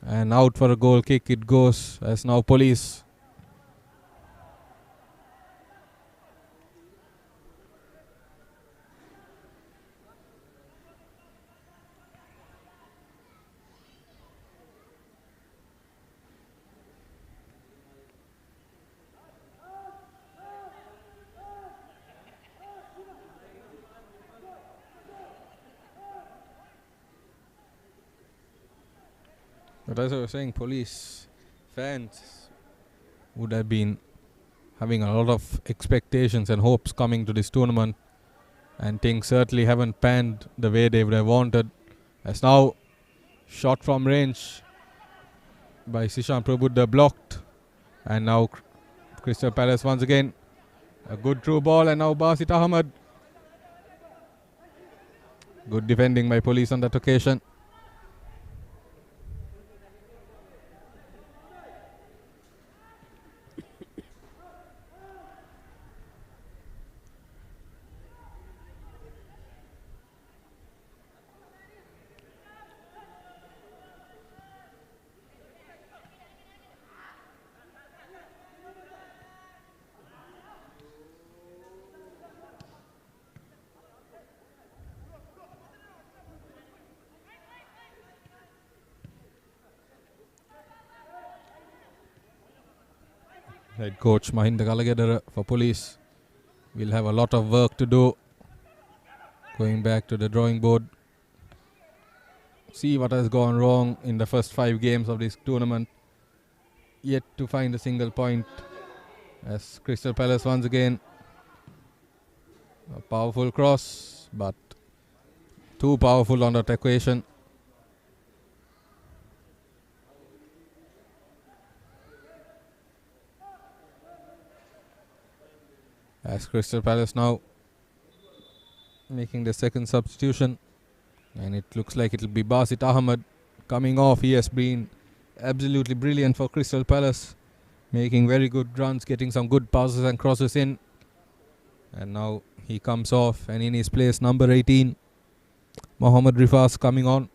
And out for a goal kick it goes, as now Police But as I was saying, Police fans would have been having a lot of expectations and hopes coming to this tournament, and things certainly haven't panned the way they would have wanted. As now, shot from range by Sishan Prabuddha blocked, and now Crystal Palace once again. A good through ball, and now Basit Ahmed. Good defending by Police on that occasion. Head coach Mahinda Kalagedara for Police will have a lot of work to do, going back to the drawing board, see what has gone wrong in the first 5 games of this tournament. Yet to find a single point, as Crystal Palace once again, a powerful cross, but too powerful on that equation. As Crystal Palace now making the second substitution, and it looks like it will be Basit Ahmed coming off. He has been absolutely brilliant for Crystal Palace, making very good runs, getting some good passes and crosses in. And now he comes off, and in his place number 18, Mohammad Rifas, coming on.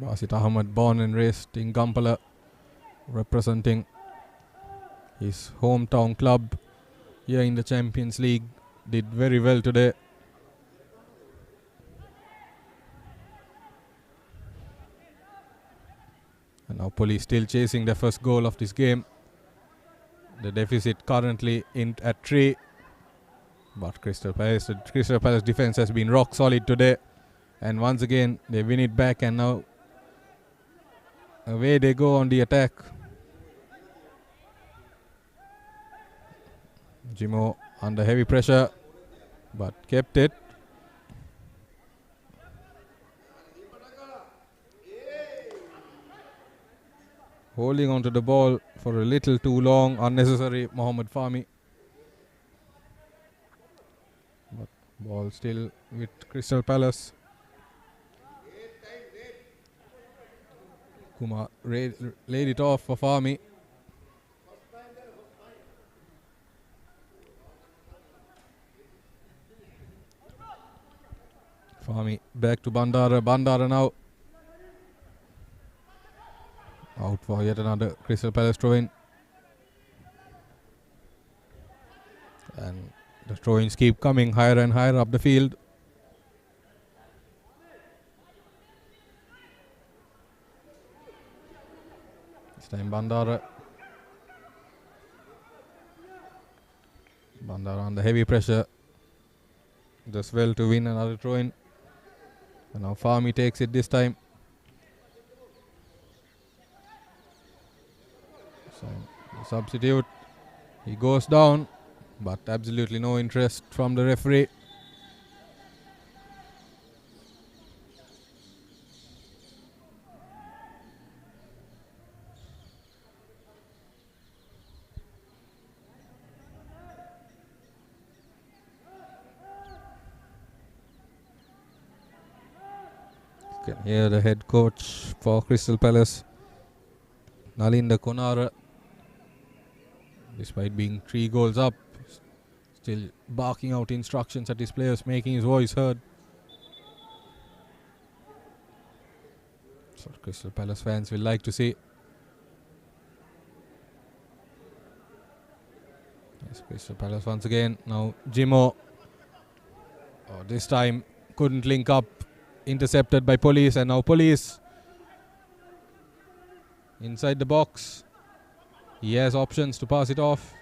Basit Ahmed, born and raised in Kampala, representing his hometown club here in the Champions League, did very well today. And now Police still chasing their first goal of this game. The deficit currently in at 3. But Crystal Palace defense has been rock solid today. And once again, they win it back, and now away they go on the attack. Jimo under heavy pressure, but kept it. Holding onto the ball for a little too long, unnecessary, Mohamed Fahmy. But ball still with Crystal Palace. Kumar laid it off for Fahmy. Fahmy back to Bandara. Bandara now out for yet another Crystal Palace throw-in. And the throw-ins keep coming higher and higher up the field. This time Bandara. Bandara under heavy pressure. Does well to win another throw-in. And now Fahmy takes it this time. So substitute. He goes down, but absolutely no interest from the referee. You can hear the head coach for Crystal Palace, Nalinda Konara, despite being 3 goals up, still barking out instructions at his players, making his voice heard. So Crystal Palace fans will like to see. Yes, Crystal Palace once again. Now Jimo, this time couldn't link up, intercepted by Police, and now Police inside the box. He has options to pass it off,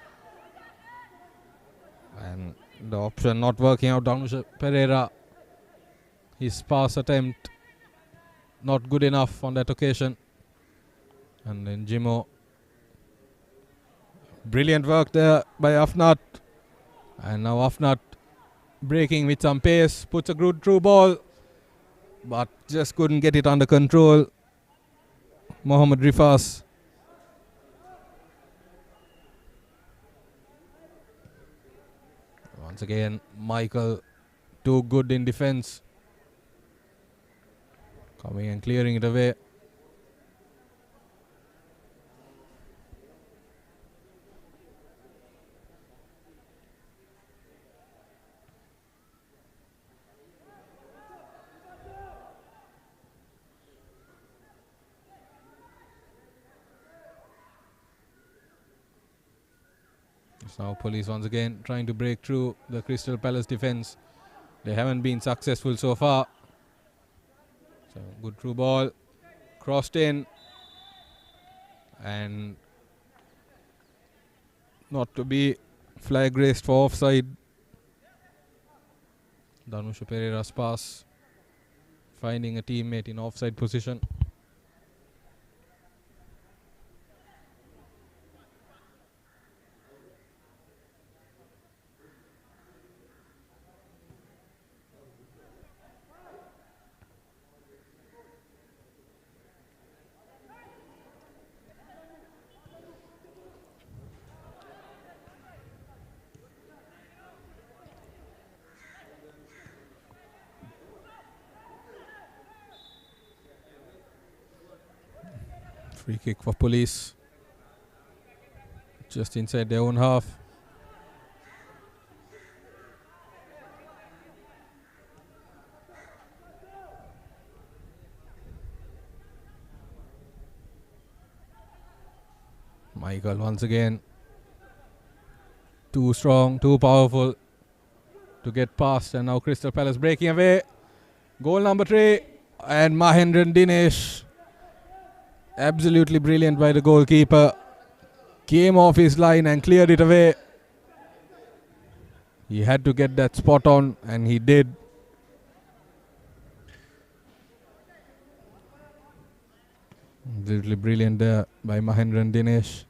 and the option not working out. Danusha Pereira, his pass attempt not good enough on that occasion. And then Jimo, brilliant work there by Afnat, and now Afnat breaking with some pace, puts a good through ball, but just couldn't get it under control. Mohamed Rifas. Once again, Michael, too good in defense, coming and clearing it away. Now Police once again trying to break through the Crystal Palace defense. They haven't been successful so far. So good through ball, crossed in, and not to be flag raised for offside. Danusha Pereira's pass, finding a teammate in offside position. Free kick for Police, just inside their own half. Michael once again. Too strong, too powerful to get past. And now Crystal Palace breaking away. Goal number 3. And Mahendran Dinesh. Absolutely brilliant by the goalkeeper. Came off his line and cleared it away. He had to get that spot on, and he did. Absolutely brilliant there by Mahendran Dinesh.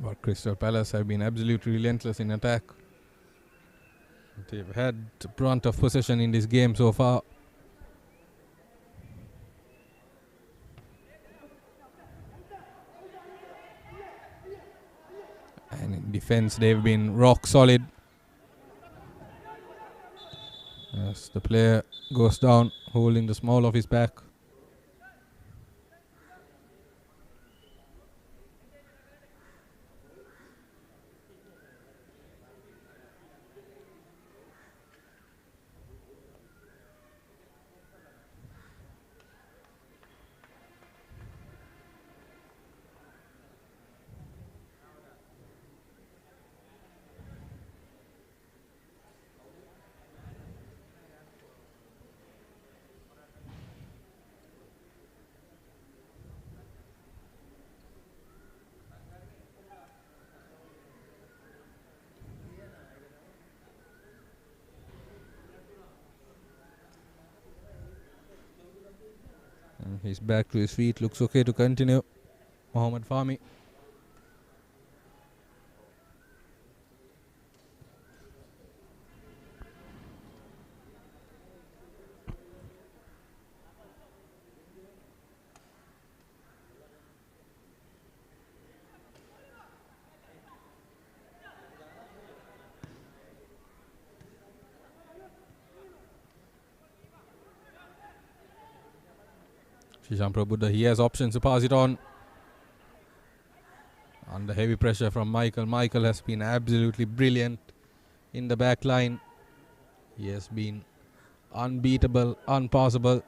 But Crystal Palace have been absolutely relentless in attack. They've had the brunt of possession in this game so far. And in defense, they've been rock solid. As the player goes down, holding the small of his back. And he's back to his feet. Looks okay to continue. Mohammad Fahmy. Shishan Prabuddha, he has options to pass it on. Under heavy pressure from Michael. Michael has been absolutely brilliant in the back line. He has been unbeatable, unpassable.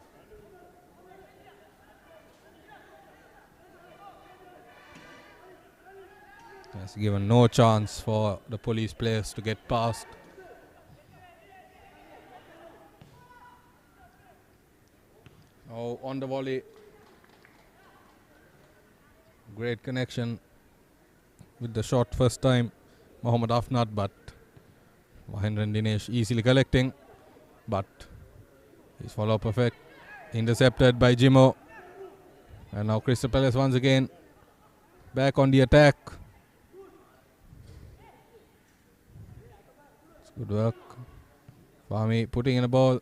Has given no chance for the police players to get past. Oh, on the volley. Great connection with the shot first time. Mohammad Afnat, but Mahendran Dinesh easily collecting. But his follow perfect. Intercepted by Jimo. And now Crystal Palace once again back on the attack. It's good work. Fahmy putting in a ball.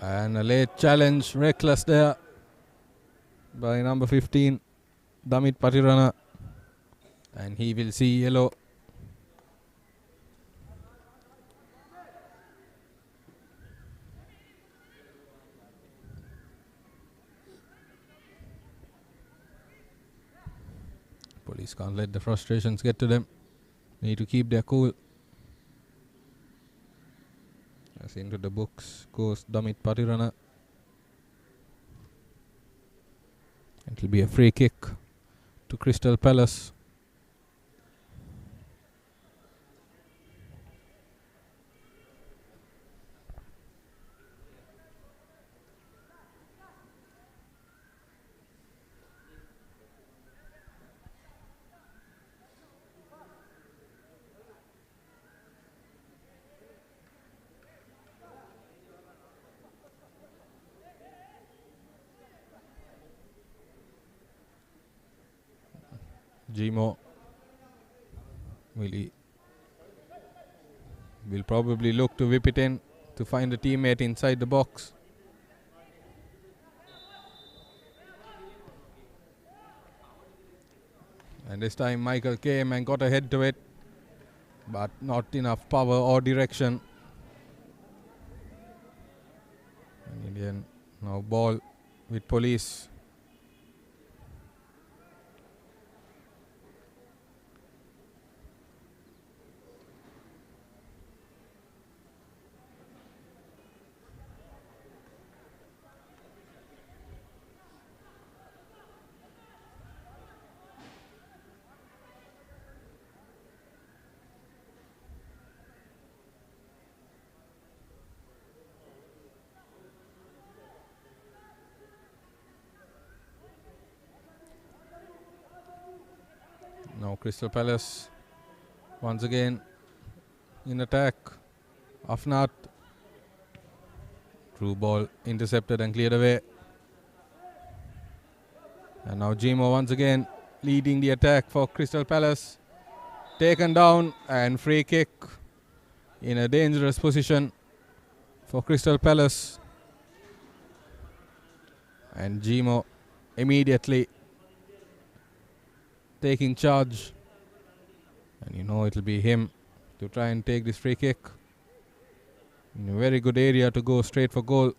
And a late challenge, reckless there by number 15, Damit Patirana. And he will see yellow. Police can't let the frustrations get to them. Need to keep their cool. As into the books goes Damit Patirana. It will be a free kick to Crystal Palace. Jimo will probably look to whip it in to find a teammate inside the box. And this time Michael came and got ahead to it, but not enough power or direction. And in the end, Now ball with police. Now Crystal Palace once again in attack. Afnat. Through ball intercepted and cleared away. And now Jimo once again leading the attack for Crystal Palace. Taken down and free kick in a dangerous position for Crystal Palace. And Jimo immediately taking charge. And it'll be him to try and take this free kick. In a very good area to go straight for goal.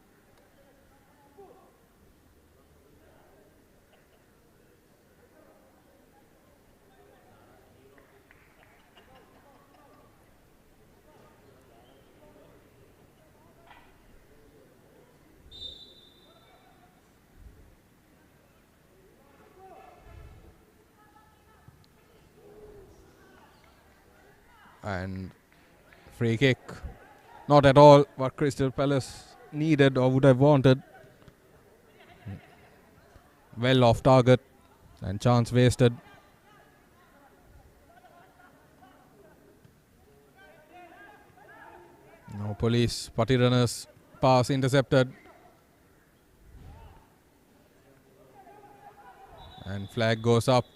And free kick. Not at all what Crystal Palace needed or would have wanted. Well off target and chance wasted. Now police, Patirana's pass intercepted. And flag goes up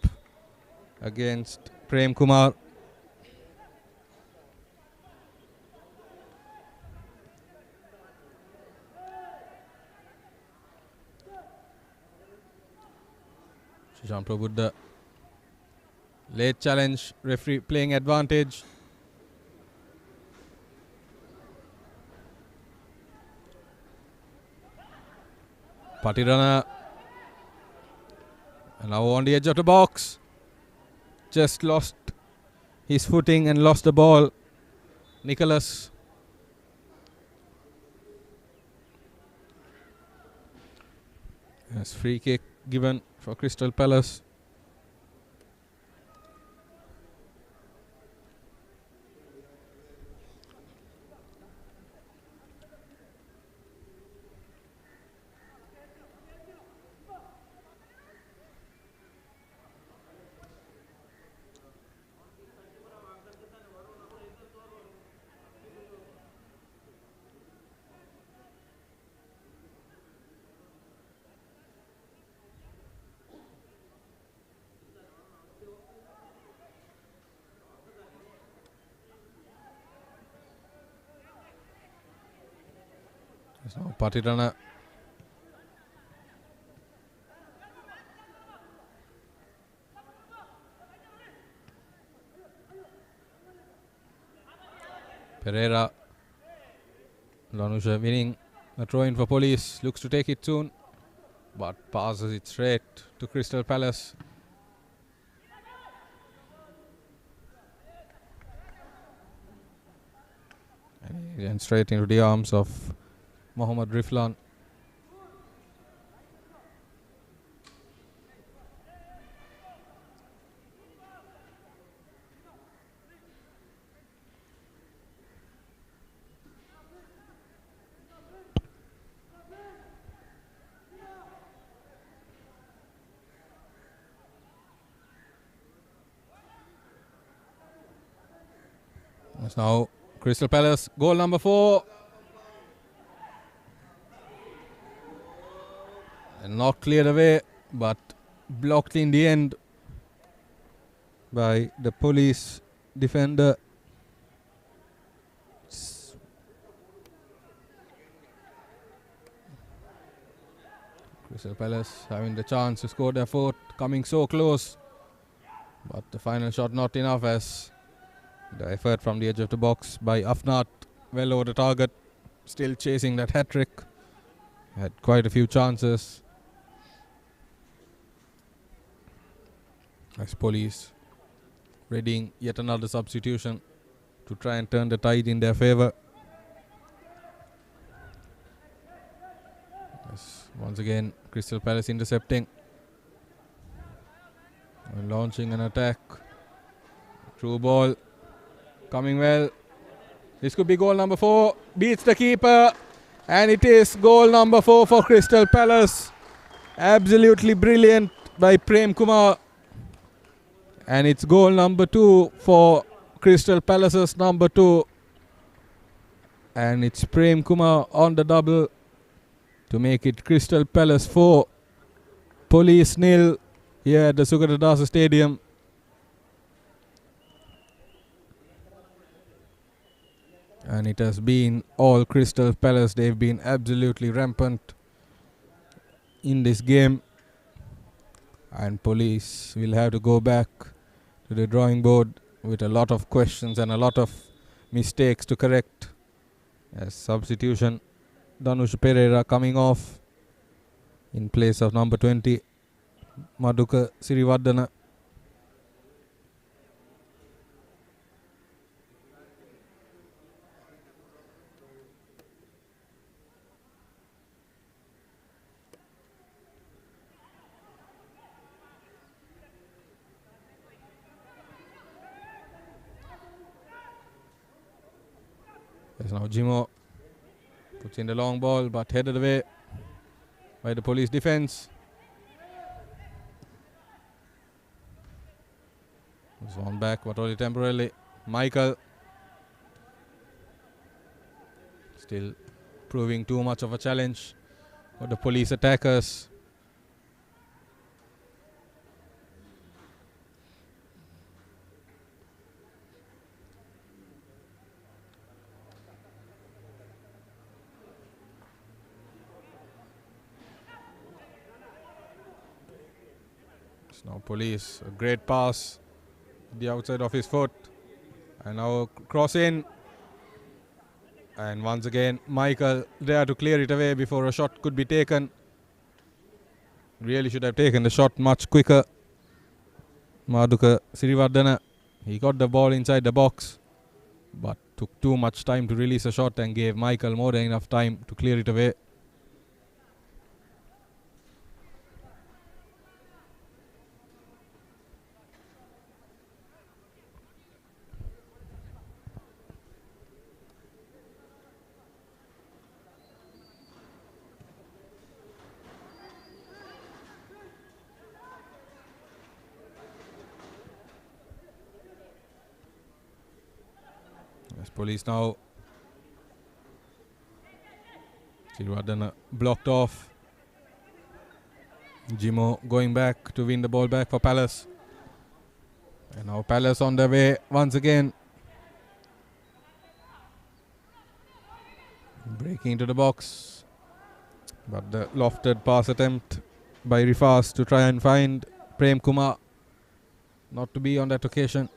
against Prem Kumar. Shishan Prabuddha. Late challenge, referee playing advantage. Patirana. And now on the edge of the box. Just lost his footing and lost the ball. Nicholas. Yes, free kick given for Crystal Palace. So Patirana. Pereira. Lanusha winning a throw in for police. Looks to take it soon. But passes it straight to Crystal Palace. And straight into the arms of Mohammad Riflan. That's now Crystal Palace goal number 4. And not cleared away, but blocked in the end by the police defender. Crystal Palace having the chance to score their 4th, coming so close. But the final shot not enough, as the effort from the edge of the box by Afnat well over the target. Still chasing that hat-trick. Had quite a few chances. As Police readying yet another substitution to try and turn the tide in their favour. Yes, once again, Crystal Palace intercepting and launching an attack. Through ball, coming well. This could be goal number 4. Beats the keeper, and it is goal number 4 for Crystal Palace. Absolutely brilliant by Prem Kumar. And it's goal number 2 for Crystal Palace's number 2. And it's Prem Kumar on the double to make it Crystal Palace 4, Police 0 here at the Sugatadasa Stadium. And it has been all Crystal Palace. They've been absolutely rampant in this game. And Police will have to go back to the drawing board with a lot of questions and a lot of mistakes to correct. As substitution, Danush Pereira coming off in place of number 20, Maduka Sirivardana. There's now Jimo puts in the long ball but headed away by the Police defense. It's on back but only temporarily. Michael still proving too much of a challenge for the Police attackers. Now Police, a great pass, the outside of his foot, and now cross in, and once again Michael there to clear it away before a shot could be taken. Really should have taken the shot much quicker. Maduka Sirivardana, he got the ball inside the box but took too much time to release a shot and gave Michael more than enough time to clear it away. As Police now, Sirivardana blocked off. Jimo going back to win the ball back for Palace. And now Palace on their way once again. Breaking into the box. But the lofted pass attempt by Rifas to try and find Prem Kumar not to be on that occasion.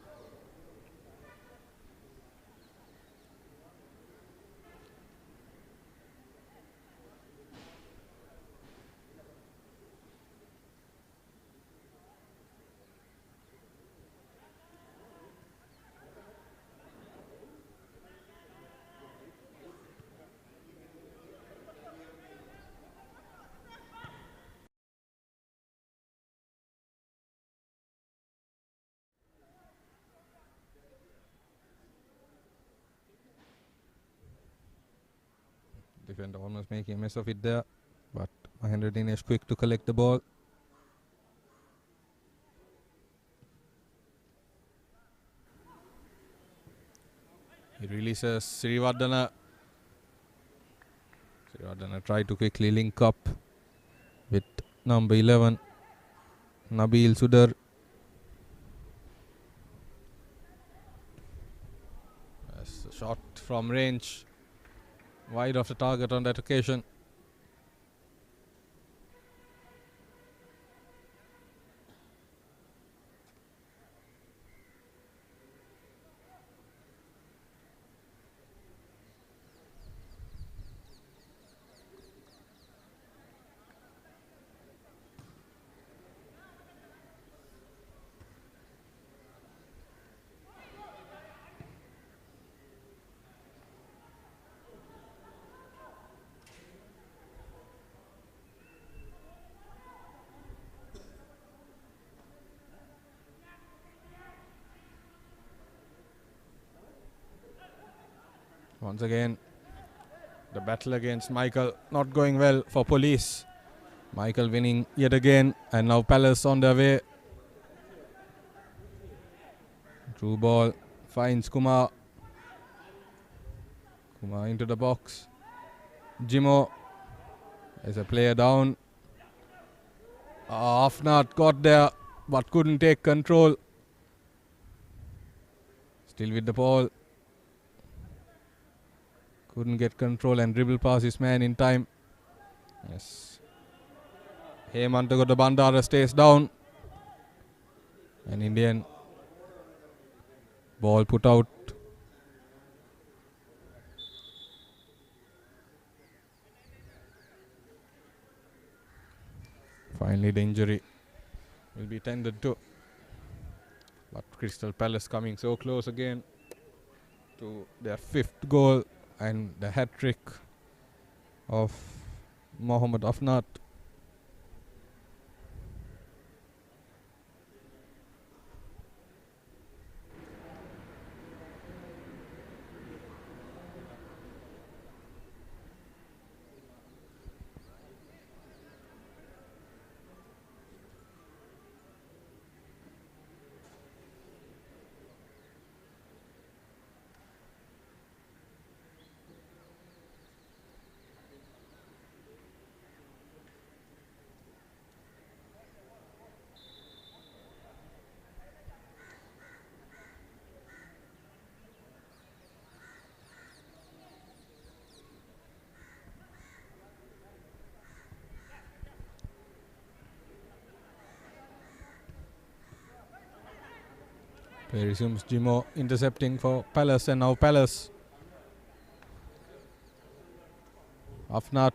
Defender almost making a mess of it there, but Mahendra Dinesh quick to collect the ball. He releases Sirivardana. Sirivardana tried to quickly link up with number 11, Nabil Sudar. That's a shot from range, wide of the target on that occasion. Once again, the battle against Michael not going well for Police. Michael winning yet again, and now Palace on their way. Through ball finds Kumar. Kumar into the box. Jimo as a player down. Afnat got there but couldn't take control. Still with the ball. Couldn't get control and dribble past his man in time. Yes. Hemanta the Bandara stays down. An Indian ball put out. Finally the injury will be tended to. But Crystal Palace coming so close again to their 5th goal and the hat-trick of Mohammad Afnat. Play resumes. Jimo intercepting for Palace, and now Palace. Afnat.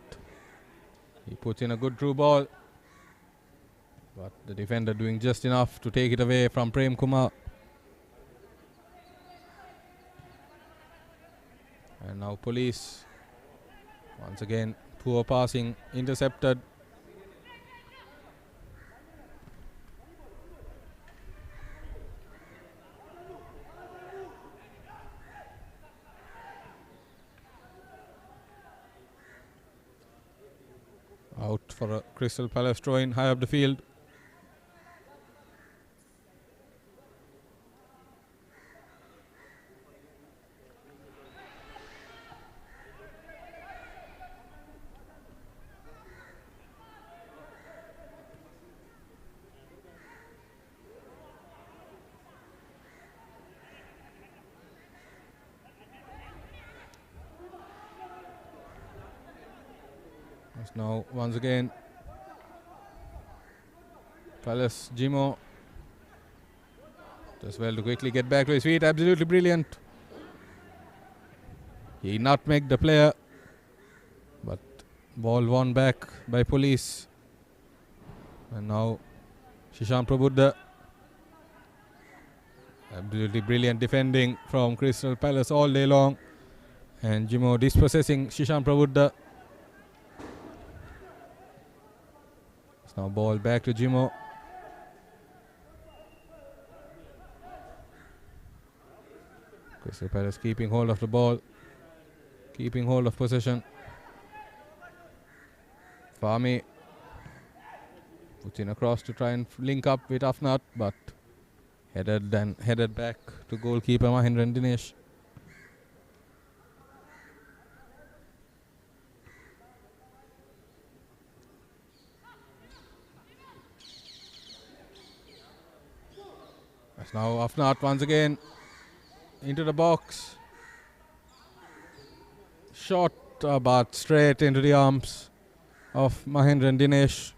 He puts in a good through ball. But the defender doing just enough to take it away from Prem Kumar. And now Police. Once again, poor passing, intercepted. Out for a Crystal Palace throw-in high up the field. Now once again Palace. Jimo does well to quickly get back to his feet. Absolutely brilliant. He nutmegged the player, but ball won back by Police. And now Shishan Prabhuda. Absolutely brilliant defending from Crystal Palace all day long. And Jimo dispossessing Shishan Prabhuda. Now ball back to Jimo. Crystal Palace keeping hold of the ball, keeping hold of possession. Fahmi puts in a cross to try and link up with Afnat, but headed back to goalkeeper Mahendran Dinesh. Now Afnat once again into the box. Shot but straight into the arms of Mahendran Dinesh.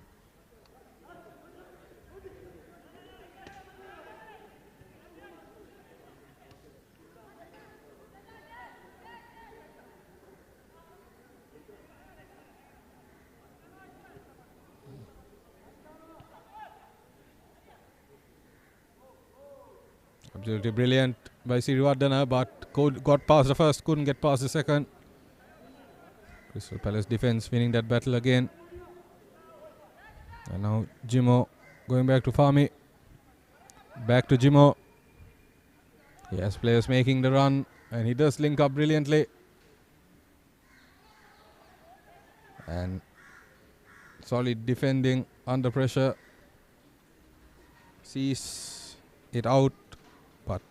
Absolutely brilliant by Sirivardhana, but got past the first, couldn't get past the second. Crystal Palace defense winning that battle again. And now Jimo going back to Fahmi. Back to Jimo. He has players making the run, and he does link up brilliantly. And solid defending under pressure. Sees it out, but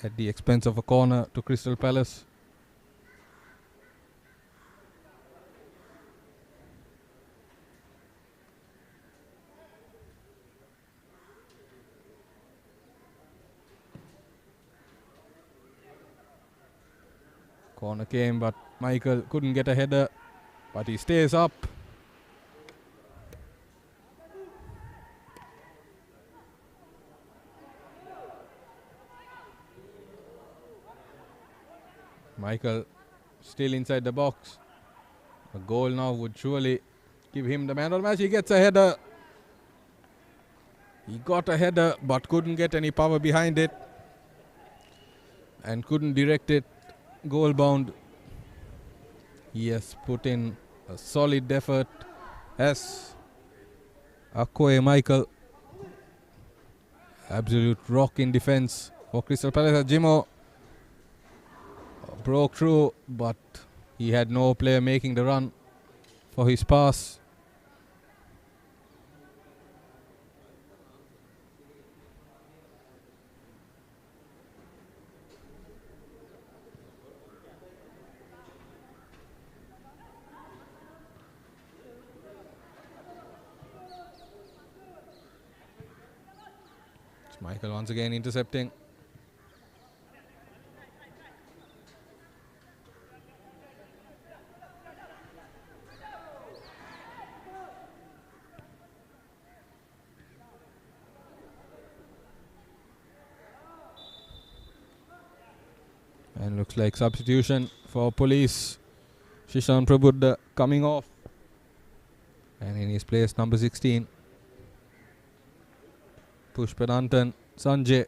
at the expense of a corner to Crystal Palace. Corner came, but Michael couldn't get a header, but he stays up. Michael still inside the box. A goal now would surely give him the man of the match. He gets a header. He got a header but couldn't get any power behind it and couldn't direct it goal bound. He has put in a solid effort as Akwe Michael. Absolute rock in defense for Crystal Palace. Jimo broke through, but he had no player making the run for his pass. It's Michael once again intercepting. And looks like substitution for Police. Shishan Prabuddha coming off. And in his place, number 16. Pushpanantan Sanjay.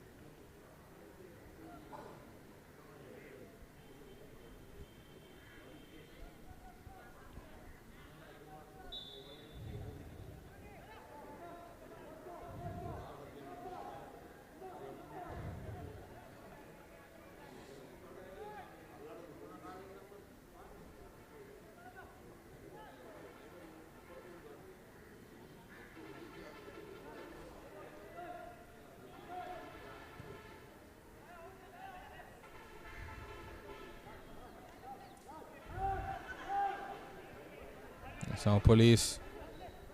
So Police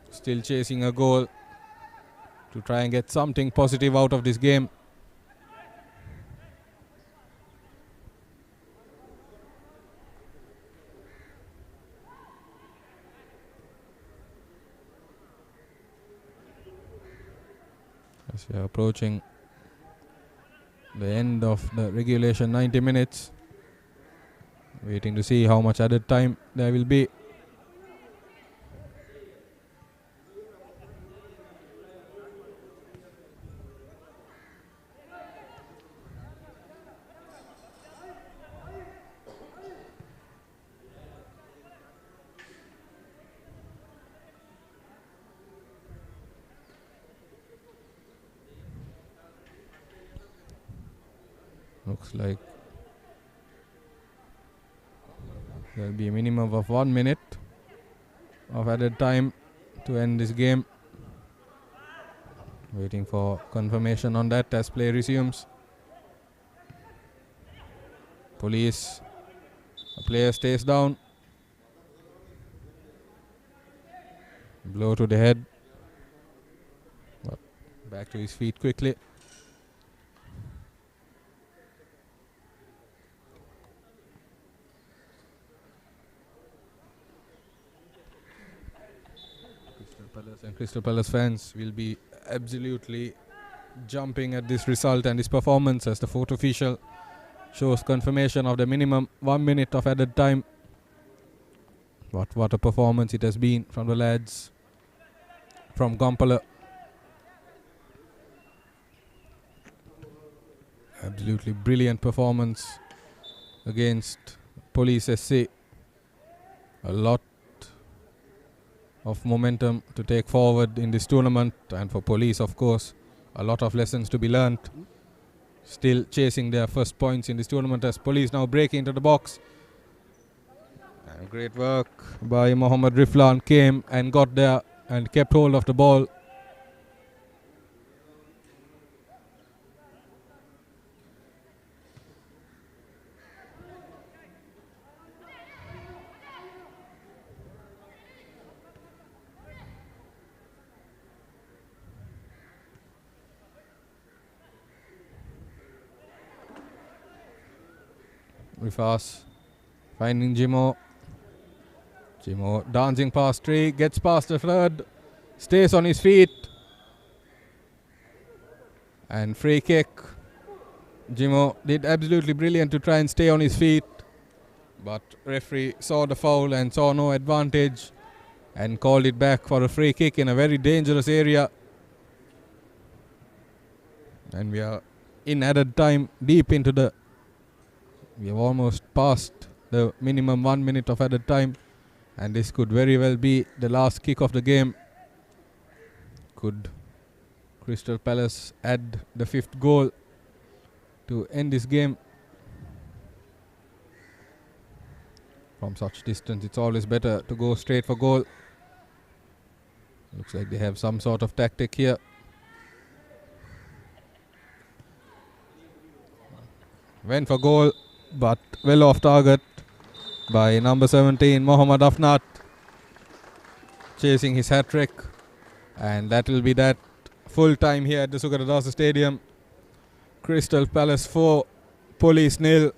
still chasing a goal to try and get something positive out of this game. As we are approaching the end of the regulation 90 minutes, waiting to see how much added time there will be. Looks like there will be a minimum of 1 minute of added time to end this game. Waiting for confirmation on that as play resumes. Police, a player stays down. Blow to the head. But back to his feet quickly. And Crystal Palace fans will be absolutely jumping at this result and this performance as the fourth official shows confirmation of the minimum 1 minute of added time. What a performance it has been from the lads from Gompala. Absolutely brilliant performance against Police SC. A lot of momentum to take forward in this tournament, and for Police, of course, a lot of lessons to be learnt. Still chasing their first points in this tournament as Police now break into the box. And Great work by Mohammad Riflan, came and got there and kept hold of the ball. Rifas finding Jimo. Jimo dancing past three, gets past the third, stays on his feet. And free kick. Jimo did absolutely brilliant to try and stay on his feet. But referee saw the foul and saw no advantage and called it back for a free kick in a very dangerous area. And we are in added time, deep into the... We have almost passed the minimum 1 minute of added time. And this could very well be the last kick of the game. Could Crystal Palace add the 5th goal to end this game? From such distance, it's always better to go straight for goal. Looks like they have some sort of tactic here. Went for goal, but well off target by number 17, Mohammad Afnat, chasing his hat-trick. And that will be that. Full time here at the Sugaradasa Stadium. Crystal Palace 4, Police 0.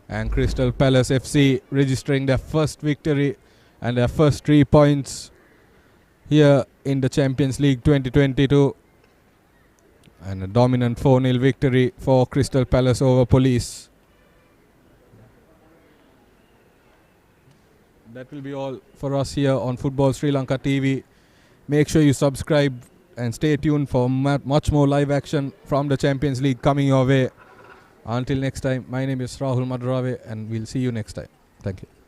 And Crystal Palace FC registering their first victory and their first 3 points here in the Champions League 2022. And a dominant 4-0 victory for Crystal Palace over Police. That will be all for us here on Football Sri Lanka TV. Make sure you subscribe and stay tuned for much more live action from the Champions League coming your way. Until next time, my name is Rahul Madrave and we'll see you next time. Thank you.